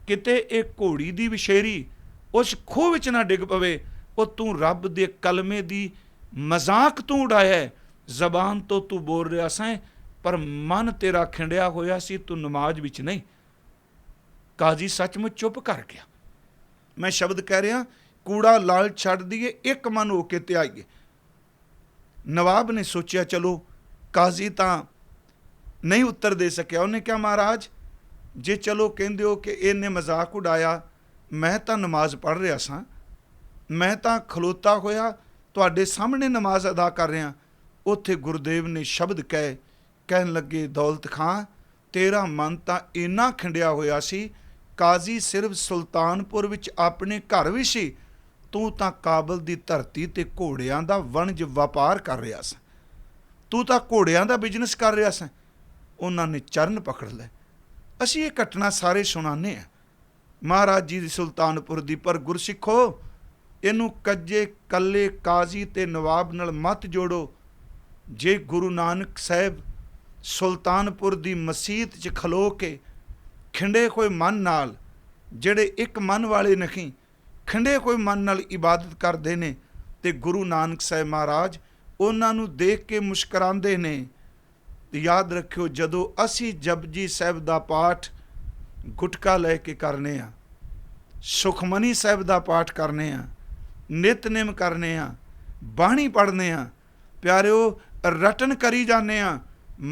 Speaker 1: ਕਿਤੇ ਇਹ ਘੋੜੀ ਦੀ ਵਸ਼ੇਰੀ ਉਸ ਖੂਹ ਵਿੱਚ ਨਾ ਡਿੱਗ ਪਵੇ। ਉਹ ਤੂੰ ਰੱਬ ਦੇ ਕਲਮੇ ਦੀ ਮਜ਼ਾਕ ਤੂੰ ਉਡਾਇਆ ਹੈ, ਜ਼ਬਾਨ ਤੋਂ ਤੂੰ ਬੋਲ ਰਿਹਾ ਸੈਂ, ਪਰ ਮਨ ਤੇਰਾ ਖਿੰਡਿਆ ਹੋਇਆ ਸੀ, ਤੂੰ ਨਮਾਜ਼ ਵਿੱਚ ਨਹੀਂ। ਕਾਜ਼ੀ ਸੱਚਮੁੱਚ ਚੁੱਪ ਕਰ ਗਿਆ। ਮੈਂ ਸ਼ਬਦ ਕਹਿ ਰਿਹਾ, ਕੂੜਾ ਲਾਲ ਛੱਡ ਦਈਏ, ਇੱਕ ਮਨ ਹੋ ਕੇ ਤੇ ਆਈਏ। ਨਵਾਬ ਨੇ ਸੋਚਿਆ ਚਲੋ ਕਾਜ਼ੀ ਤਾਂ ਨਹੀਂ ਉੱਤਰ ਦੇ ਸਕਿਆ। ਉਹਨੇ ਕਿਹਾ ਮਹਾਰਾਜ ਜੇ ਚਲੋ ਕਹਿੰਦੇ ਹੋ ਕਿ ਇਹਨੇ ਮਜ਼ਾਕ ਉਡਾਇਆ, मैं तो नमाज पढ़ रहा सां, मैं तो खलोता होया तुहाडे सामने नमाज अदा कर रहा। उत्थे गुरुदेव ने शब्द कहन लगे, दौलत खां तेरा मन तो इन्ना खिंडिया होया सी, काजी सिर्फ सुल्तानपुर विच अपने घर भी सी, तू तो काबल की धरती ते घोड़ियां दा वणज व्यापार कर रहा सा, तू तो घोड़ियां दा बिजनेस कर रहा सा। उन्होंने चरण पकड़ लै। असी ये घटना सारे सुनाने हैं महाराज जी सुल्तानपुर दी, पर गुरसिखो इनू कज्जे कल्ले काजी ते नवाब नाल मत जोड़ो। जे गुरु नानक साहब सुल्तानपुर दी मसीत च खलो के खिंडे कोई मन नाल, जेड़े एक मन वाले नहीं, खिंडे कोई मन नाल इबादत करते ने, ते गुरु नानक साहब महाराज उन्होंने देख के मुस्कराते ने। याद रखियो, जदों असी जपजी साहब का पाठ गुटका लैके करने आ, सुखमनी साहब का पाठ करने आ, नितनेम करने आ, बाणी पढ़ने आ, प्यारिओ रटन करी जाने आ,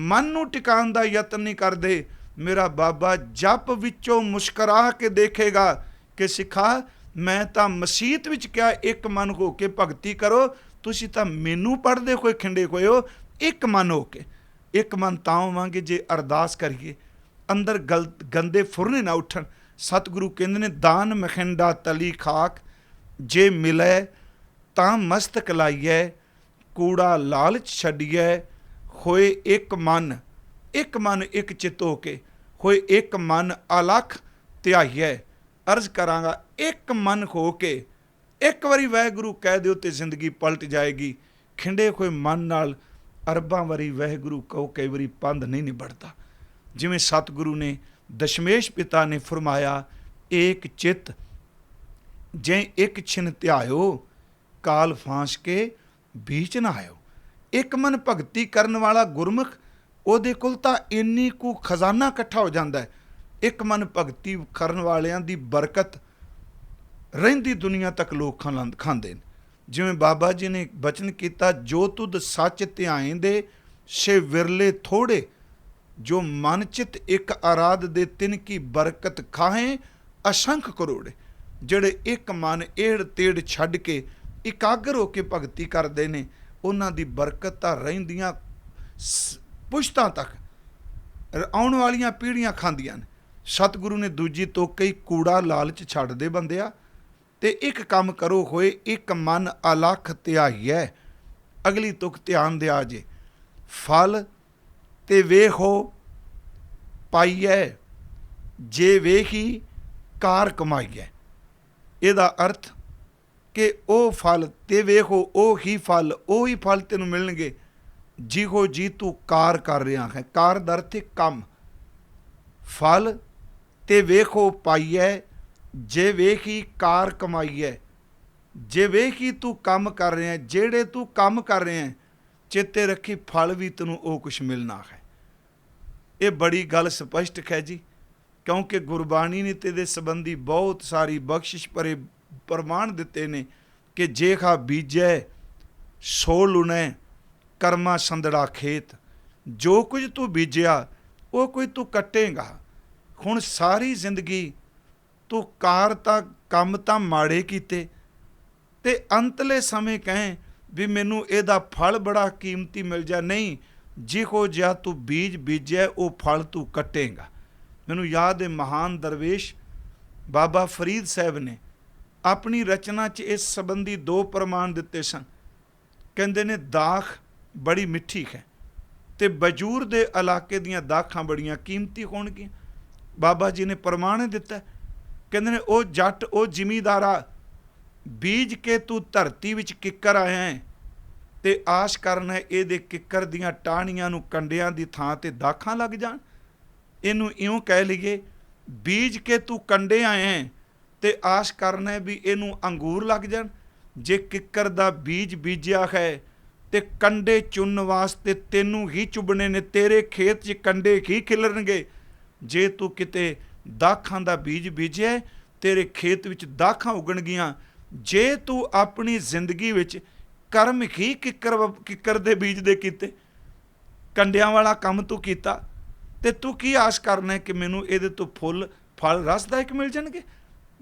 Speaker 1: मन नूं टिकाण दा यतन नहीं करते। मेरा बाबा जप विचों मुस्करा के देखेगा कि सिखा मैं तो मसीत विच क्या एक मन हो के भगती करो, तुसी तां मैनू पढ़दे कोई खिंडे कोई हो। एक मन हो के, एक मन तां होवांगे जे अरदास करिए, अंदर गंदे फुरने ना उठन। सतगुरु कहंदे ने, दान मखिंडा तली खाक जे मिलै तां मस्तक लाइए, कूड़ा लालच छड्डिए, होए एक मन एक चित हो के, होए एक मन अलख ध्याइए। अर्ज करांगा, एक मन हो के एक बारी वाहिगुरू कह दिओ ते जिंदगी पलट जाएगी। खिंडे कोई मन नाल अरबां वारी वाहिगुरू कहो, कई बारी पंध नहीं निबड़ता। जिवें सतगुरु ने दशमेश पिता ने फरमाया, एक चित जे एक छिन ध्यायो, काल फांस के बीच ना आयो। एक मन भगती करन वाला गुरमुख, ਉਹਦੇ ਕੋਲ ਤਾਂ ਇੰਨੀ ਕੁ ਖਜ਼ਾਨਾ ਇਕੱਠਾ ਹੋ ਜਾਂਦਾ ਹੈ। ਇੱਕ ਮਨ ਭਗਤੀ ਕਰਨ ਵਾਲਿਆਂ ਦੀ ਬਰਕਤ ਰਹਿੰਦੀ ਦੁਨੀਆ ਤੱਕ ਲੋਕ ਖਾਂਦੇ ਨੇ। ਜਿਵੇਂ ਬਾਬਾ ਜੀ ਨੇ ਬਚਨ ਕੀਤਾ, ਜੋ ਤੁਧ ਸੱਚ ਧਿਆਏਂਦੇ ਸੇ ਵਿਰਲੇ ਥੋੜੇ, ਜੋ ਮਨ ਚਿਤ ਇੱਕ ਆਰਾਧ ਦੇ ਤਿਨ ਕੀ ਬਰਕਤ ਖਾਹੇ ਅਸੰਖ ਕਰੋੜੇ। ਜਿਹੜੇ ਇੱਕ ਮਨ ਏੜ ਤੇੜ ਛੱਡ ਕੇ ਇਕਾਗਰ ਹੋ ਕੇ ਭਗਤੀ ਕਰਦੇ ਨੇ, ਉਹਨਾਂ ਦੀ ਬਰਕਤ ਤਾਂ ਰਹਿੰਦੀਆਂ ਪੁਸ਼ਤਾਂ ਤੱਕ, ਆਉਣ ਵਾਲੀਆਂ ਪੀੜ੍ਹੀਆਂ ਖਾਂਦੀਆਂ ਨੇ। ਸਤਿਗੁਰੂ ਨੇ ਦੂਜੀ ਤੁਕ ਕਹੀ, ਕੂੜਾ ਲਾਲਚ ਛੱਡ ਦੇ ਬੰਦਿਆ, ਤੇ ਇੱਕ ਕੰਮ ਕਰੋ, ਹੋਏ ਇੱਕ ਮਨ ਅਲਖ ਧਿਆਈਐ। ਅਗਲੀ ਤੁਕ ਧਿਆਨ ਦਿਆ ਜੇ, ਫਲ ਤੇ ਵੇਖੋ ਪਾਈਐ, ਜੇ ਵੇਖੀ ਕਾਰ ਕਮਾਈਐ। ਇਹਦਾ ਅਰਥ ਕਿ ਉਹ ਫਲ ਤੇ ਵੇਖੋ, ਉਹ ਹੀ ਫਲ ਤੈਨੂੰ ਮਿਲਣਗੇ ਜਿਹੋ ਜੀ ਤੂੰ ਕਾਰ ਕਰ ਰਿਹਾ ਹੈ। ਕਾਰ ਦਾ ਅਰਥ ਹੈ ਕੰਮ। ਫਲ ਤੇ ਵੇਖੋ ਪਾਈਐ, ਜੇ ਵੇਖੀ ਕਾਰ ਕਮਾਈਐ। ਜੇ ਵੇਖੀ ਤੂੰ ਕੰਮ ਕਰ ਰਿਹਾ, ਜਿਹੜੇ ਤੂੰ ਕੰਮ ਕਰ ਰਿਹਾ, ਚੇਤੇ ਰੱਖੀ ਫਲ ਵੀ ਤੈਨੂੰ ਉਹ ਕੁਛ ਮਿਲਣਾ ਹੈ। ਇਹ ਬੜੀ ਗੱਲ ਸਪਸ਼ਟ ਹੈ ਜੀ, ਕਿਉਂਕਿ ਗੁਰਬਾਣੀ ਨੇ ਤੇ ਦੇ ਸੰਬੰਧੀ ਬਹੁਤ ਸਾਰੀ ਬਖਸ਼ਿਸ਼ ਭਰੇ ਪ੍ਰਮਾਣ ਦਿੱਤੇ ਨੇ ਕਿ ਜੇਖਾ ਬੀਜੈ ਸੋ ਲੁਣੈ, ਕਰਮਾ ਸੰਦੜਾ ਖੇਤ। ਜੋ ਕੁਝ ਤੂੰ ਬੀਜਿਆ ਉਹ ਕੁਝ ਤੂੰ ਕੱਟੇਗਾ। ਹੁਣ ਸਾਰੀ ਜ਼ਿੰਦਗੀ ਤੂੰ ਕੰਮ ਤਾਂ ਮਾੜੇ ਕੀਤੇ, ਤੇ ਅੰਤਲੇ ਸਮੇਂ ਕਹੇ ਵੀ ਮੈਨੂੰ ਇਹਦਾ ਫਲ ਬੜਾ ਕੀਮਤੀ ਮਿਲ ਜਾ। ਨਹੀਂ, ਜਿਹੋ ਜਿਹਾ ਤੂੰ ਬੀਜ ਬੀਜਿਆ ਉਹ ਫਲ ਤੂੰ ਕੱਟੇਗਾ। ਮੈਨੂੰ ਯਾਦ ਹੈ, ਮਹਾਨ ਦਰਵੇਸ਼ ਬਾਬਾ ਫਰੀਦ ਸਾਹਿਬ ਨੇ ਆਪਣੀ ਰਚਨਾ 'ਚ ਇਸ ਸੰਬੰਧੀ 2 ਪ੍ਰਮਾਣ ਦਿੱਤੇ ਸਨ। ਕਹਿੰਦੇ ਨੇ, ਦਾਖ ਬੜੀ ਮਿੱਠੀ ਹੈ, ਤੇ ਬਜੂਰ ਦੇ ਇਲਾਕੇ ਦੀਆਂ ਦਾਖਾਂ ਬੜੀਆਂ ਕੀਮਤੀ ਹੋਣਗੀਆਂ। ਬਾਬਾ ਜੀ ਨੇ ਪ੍ਰਮਾਣ ਦਿੱਤਾ। ਕਹਿੰਦੇ ਨੇ, ਉਹ ਜੱਟ ਉਹ ਜ਼ਿਮੀਦਾਰਾ, ਬੀਜ ਕੇ ਤੂੰ ਧਰਤੀ ਵਿੱਚ ਕਿੱਕਰ ਆਇਆ ਹੈ, ਤੇ ਆਸ ਕਰਨਾ ਇਹਦੇ ਕਿੱਕਰ ਦੀਆਂ ਟਾਹਣੀਆਂ ਨੂੰ ਕੰਡਿਆਂ ਦੀ ਥਾਂ ਤੇ ਦਾਖਾਂ ਲੱਗ ਜਾਣ। ਇਹਨੂੰ ਇਉਂ ਕਹਿ ਲਈਏ, ਬੀਜ ਕੇ ਤੂੰ ਕੰਡੇ ਆਏ ਹੈ, ਤੇ ਆਸ ਕਰਨਾ ਵੀ ਇਹਨੂੰ ਅੰਗੂਰ ਲੱਗ ਜਾਣ। ਜੇ ਕਿੱਕਰ ਦਾ ਬੀਜ ਬੀਜਿਆ ਹੈ ਤੇ ਕੰਡੇ ਚੁਣਨ ਵਾਸਤੇ ਤੈਨੂੰ ਹੀ ਚੁੱਭਣੇ ਨੇ, ਤੇਰੇ ਖੇਤ 'ਚ ਕੰਡੇ ਹੀ ਖਿਲਰਨਗੇ। ਜੇ ਤੂੰ ਕਿਤੇ ਦਾਖਾਂ ਦਾ ਬੀਜ ਬੀਜਿਆ, ਤੇਰੇ ਖੇਤ ਵਿੱਚ ਦਾਖਾਂ ਉਗਣਗੀਆਂ। ਜੇ ਤੂੰ ਆਪਣੀ ਜ਼ਿੰਦਗੀ ਵਿੱਚ ਕਰਮ ਹੀ ਕਿੱਕਰ ਦੇ ਬੀਜ ਦੇ ਕੀਤੇ, ਕੰਡਿਆਂ ਵਾਲਾ ਕੰਮ ਤੂੰ ਕੀਤਾ, ਤੇ ਤੂੰ ਕੀ ਆਸ ਕਰਨਾ ਕਿ ਮੈਨੂੰ ਇਹਦੇ ਤੋਂ ਫਲ ਰਸਦਾਇਕ ਮਿਲ ਜਾਣਗੇ।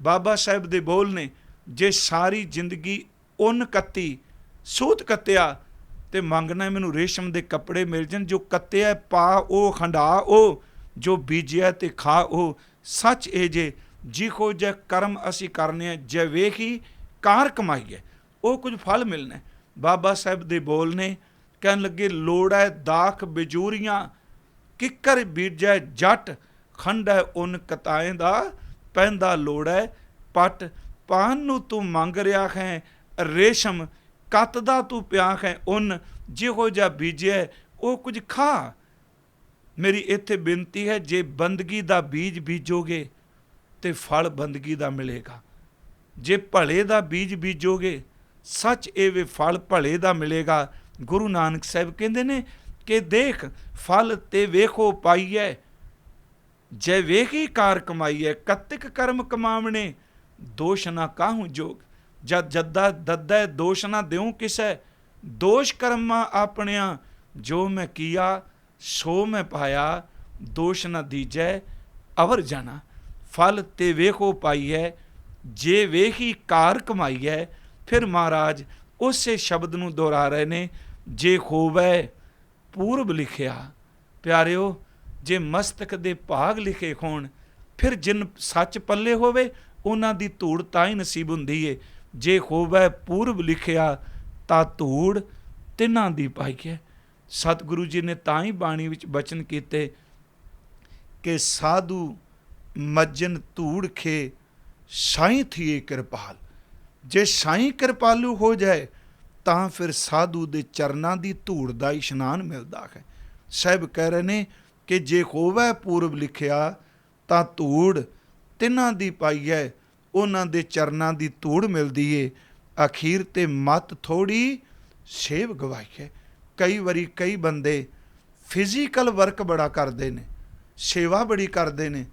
Speaker 1: ਬਾਬਾ ਸਾਹਿਬ ਦੇ ਬੋਲ ਨੇ, ਜੇ ਸਾਰੀ ਜ਼ਿੰਦਗੀ ਉੱਨ ਕੱਤੀ, ਸੂਤ ਕੱਤਿਆ, ਤੇ ਮੰਗਣਾ ਮੈਨੂੰ ਰੇਸ਼ਮ ਦੇ ਕੱਪੜੇ ਮਿਲ ਜਾਣ। ਜੋ ਕੱਤਿਆ ਪਾ ਉਹ ਖੰਡਾ ਉਹ, ਜੋ ਬੀਜਿਆ ਤੇ ਖਾ ਉਹ। ਸੱਚ ਇਹ ਜੇ ਜਿਹੋ ਜਿਹਾ ਕਰਮ ਅਸੀਂ ਕਰਨੇ ਆ, ਜੇ ਵੇਖੀ ਕਾਰ ਕਮਾਈਏ, ਉਹ ਕੁਝ ਫਲ ਮਿਲਣਾ। ਬਾਬਾ ਸਾਹਿਬ ਦੇ ਬੋਲ ਨੇ, ਕਹਿਣ ਲੱਗੇ ਲੋੜ ਹੈ ਦਾਖ ਬਜੂਰੀਆਂ, ਕਿੱਕਰ ਬੀਜੈ ਜੱਟ, ਖੰਡਾ ਉੱਨ ਕਤਾਏ ਦਾ, ਪੈਂਦਾ ਲੋੜ ਹੈ ਪੱਟ। ਪਾਨ ਨੂੰ ਤੂੰ ਮੰਗ ਰਿਹਾ ਹੈ ਰੇਸ਼ਮ, ਕੱਤ ਦਾ ਤੂੰ ਪਿਆ ਹੈ ਉੱਨ, ਜਿਹੋ ਜਿਹਾ ਬੀਜਿਆ ਉਹ ਕੁਝ ਖਾ। ਮੇਰੀ ਇੱਥੇ ਬੇਨਤੀ ਹੈ, ਜੇ ਬੰਦਗੀ ਦਾ ਬੀਜ ਬੀਜੋਗੇ ਤੇ ਫਲ ਬੰਦਗੀ ਦਾ ਮਿਲੇਗਾ। ਜੇ ਭਲੇ ਦਾ ਬੀਜ ਬੀਜੋਗੇ, ਸੱਚ ਇਹ ਵੇ ਫਲ ਭਲੇ ਦਾ ਮਿਲੇਗਾ। ਗੁਰੂ ਨਾਨਕ ਸਾਹਿਬ ਕਹਿੰਦੇ ਨੇ ਕਿ ਦੇਖ ਫਲ ਤੇ ਵੇਖੋ ਪਾਈਐ, ਜੈ ਵੇਖੀ ਕਾਰ ਕਮਾਈਐ, ਕਤਿਕ ਕਰਮ ਕਮਾਵਣੇ, ਦੋਸ਼ ਨਾ ਕਾਹੂ ਜੋਗ। ਜਦ ਜੱਦਾ ਦੱਦਾ ਦੋਸ਼ ਨਾ ਦਿਉ ਕਿਸੈ, ਦੋਸ਼ ਕਰਮਾਂ ਆਪਣਿਆਂ, ਜੋ ਮੈਂ ਕੀਆ ਸੋ ਮੈਂ ਪਾਇਆ, ਦੋਸ਼ ਨਾ ਦੀਜੈ ਅਵਰ ਜਾਣਾ। ਫਲ ਤੇ ਵੇਖੋ ਪਾਈਐ, ਜੇ ਵੇਖੀ ਕਾਰ ਕਮਾਈਐ। ਫਿਰ ਮਹਾਰਾਜ ਉਸੇ ਸ਼ਬਦ ਨੂੰ ਦੁਹਰਾ ਰਹੇ ਨੇ, ਜੇ ਹੋਵੈ ਪੂਰਬ ਲਿਖਿਆ। ਪਿਆਰਿਓ, ਜੇ ਮਸਤਕ ਦੇ ਭਾਗ ਲਿਖੇ ਹੋਣ, ਫਿਰ ਜਿਨ ਸੱਚ ਪੱਲੇ ਹੋਵੇ ਉਹਨਾਂ ਦੀ ਧੂੜ ਤਾਂ ਹੀ ਨਸੀਬ ਹੁੰਦੀ ਏ। ਜੇ ਹੋਵੈ ਪੂਰਬ ਲਿਖਿਆ, ਤਾਂ ਧੂੜ ਤਿੰਨਾਂ ਦੀ ਪਾਈ ਹੈ। ਸਤਿਗੁਰੂ ਜੀ ਨੇ ਤਾਂ ਹੀ ਬਾਣੀ ਵਿੱਚ ਬਚਨ ਕੀਤੇ ਕਿ ਸਾਧੂ ਮੱਜਨ ਧੂੜ ਖੇ, ਸਾਈਂ ਥੀਏ ਕਿਰਪਾਲ। ਜੇ ਸਾਈਂ ਕਿਰਪਾਲੂ ਹੋ ਜਾਏ ਤਾਂ ਫਿਰ ਸਾਧੂ ਦੇ ਚਰਨਾਂ ਦੀ ਧੂੜ ਦਾ ਇਸ਼ਨਾਨ ਮਿਲਦਾ ਹੈ। ਸਾਹਿਬ ਕਹਿ ਰਹੇ ਨੇ ਕਿ ਜੇ ਹੋਵੈ ਪੂਰਬ ਲਿਖਿਆ, ਤਾਂ ਧੂੜ ਤਿੰਨਾਂ ਦੀ ਪਾਈ ਹੈ, ਉਹਨਾਂ ਦੇ ਚਰਨਾਂ ਦੀ ਧੂੜ ਮਿਲਦੀ ਏ। ਅਖੀਰ ਤੇ ਮੱਤ ਥੋੜ੍ਹੀ ਸੇਵ ਗਵਾਈ ਹੈ। ਕਈ ਵਾਰੀ ਕਈ ਬੰਦੇ ਫਿਜ਼ੀਕਲ ਵਰਕ ਬੜਾ ਕਰਦੇ ਨੇ, ਸੇਵਾ ਬੜੀ ਕਰਦੇ ਨੇ,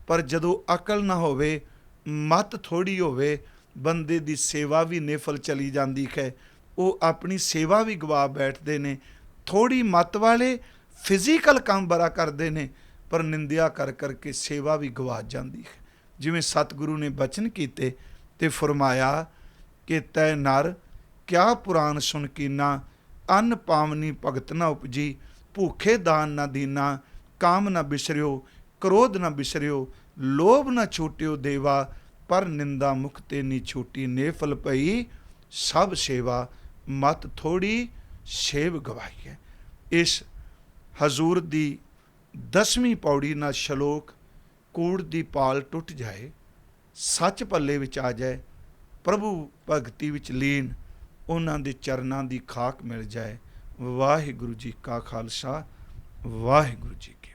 Speaker 1: ਪਰ ਜਦੋਂ ਅਕਲ ਨਾ ਹੋਵੇ, ਮੱਤ ਥੋੜ੍ਹੀ ਹੋਵੇ, ਬੰਦੇ ਦੀ ਸੇਵਾ ਵੀ ਨਿਫਲ ਚਲੀ ਜਾਂਦੀ ਹੈ। ਉਹ ਆਪਣੀ ਸੇਵਾ ਵੀ ਗਵਾ ਬੈਠਦੇ ਨੇ। ਥੋੜ੍ਹੀ ਮੱਤ ਵਾਲੇ ਫਿਜ਼ੀਕਲ ਕੰਮ ਬੜਾ ਕਰਦੇ ਨੇ, ਪਰ ਨਿੰਦਿਆ ਕਰ ਕਰਕੇ ਸੇਵਾ ਵੀ ਗਵਾ ਜਾਂਦੀ ਹੈ। ਜਿਵੇਂ ਸਤਿਗੁਰੂ ਨੇ ਬਚਨ ਕੀਤੇ ਤੇ ਫਰਮਾਇਆ ਕਿ ਤੈ ਨਰ ਕਿਆ ਪੁਰਾਨ ਸੁਣ ਕੀਨਾ, ਅੰਨ ਪਾਵਨੀ ਭਗਤ ਨਾ ਉਪਜੀ, ਭੂਖੇ ਦਾਨ ਨਾ ਦੀਨਾ, ਕਾਮ ਨਾ ਬਿਸਰਿਓ, ਕ੍ਰੋਧ ਨਾ ਬਿਸਰਿਓ, ਲੋਭ ਨਾ ਛੂਟਿਓ ਦੇਵਾ, ਪਰ ਨਿੰਦਾ ਮੁਖ ਤੇ ਨੀ ਛੂਟੀ, ਨੇਫਲ ਪਈ ਸਭ ਸੇਵਾ, ਮਤ ਥੋੜੀ ਸੇਵ ਗਵਾਈ ਹੈ। ਇਸ ਹਜ਼ੂਰ ਦੀ 10ਵੀਂ ਪੌੜੀ ਨਾਲ ਸ਼ਲੋਕ, ਕੂੜ ਦੀ ਪਾਲ ਟੁੱਟ ਜਾਏ, ਸੱਚ ਪੱਲੇ ਵਿੱਚ ਆ ਜਾਏ, ਪ੍ਰਭੂ ਭਗਤੀ ਵਿੱਚ ਲੀਨ, ਉਹਨਾਂ ਦੇ ਚਰਨਾਂ ਦੀ ਖਾਕ ਮਿਲ ਜਾਏ। ਵਾਹਿਗੁਰੂ ਜੀ ਕਾ ਖਾਲਸਾ, ਵਾਹਿਗੁਰੂ ਜੀ ਕੀ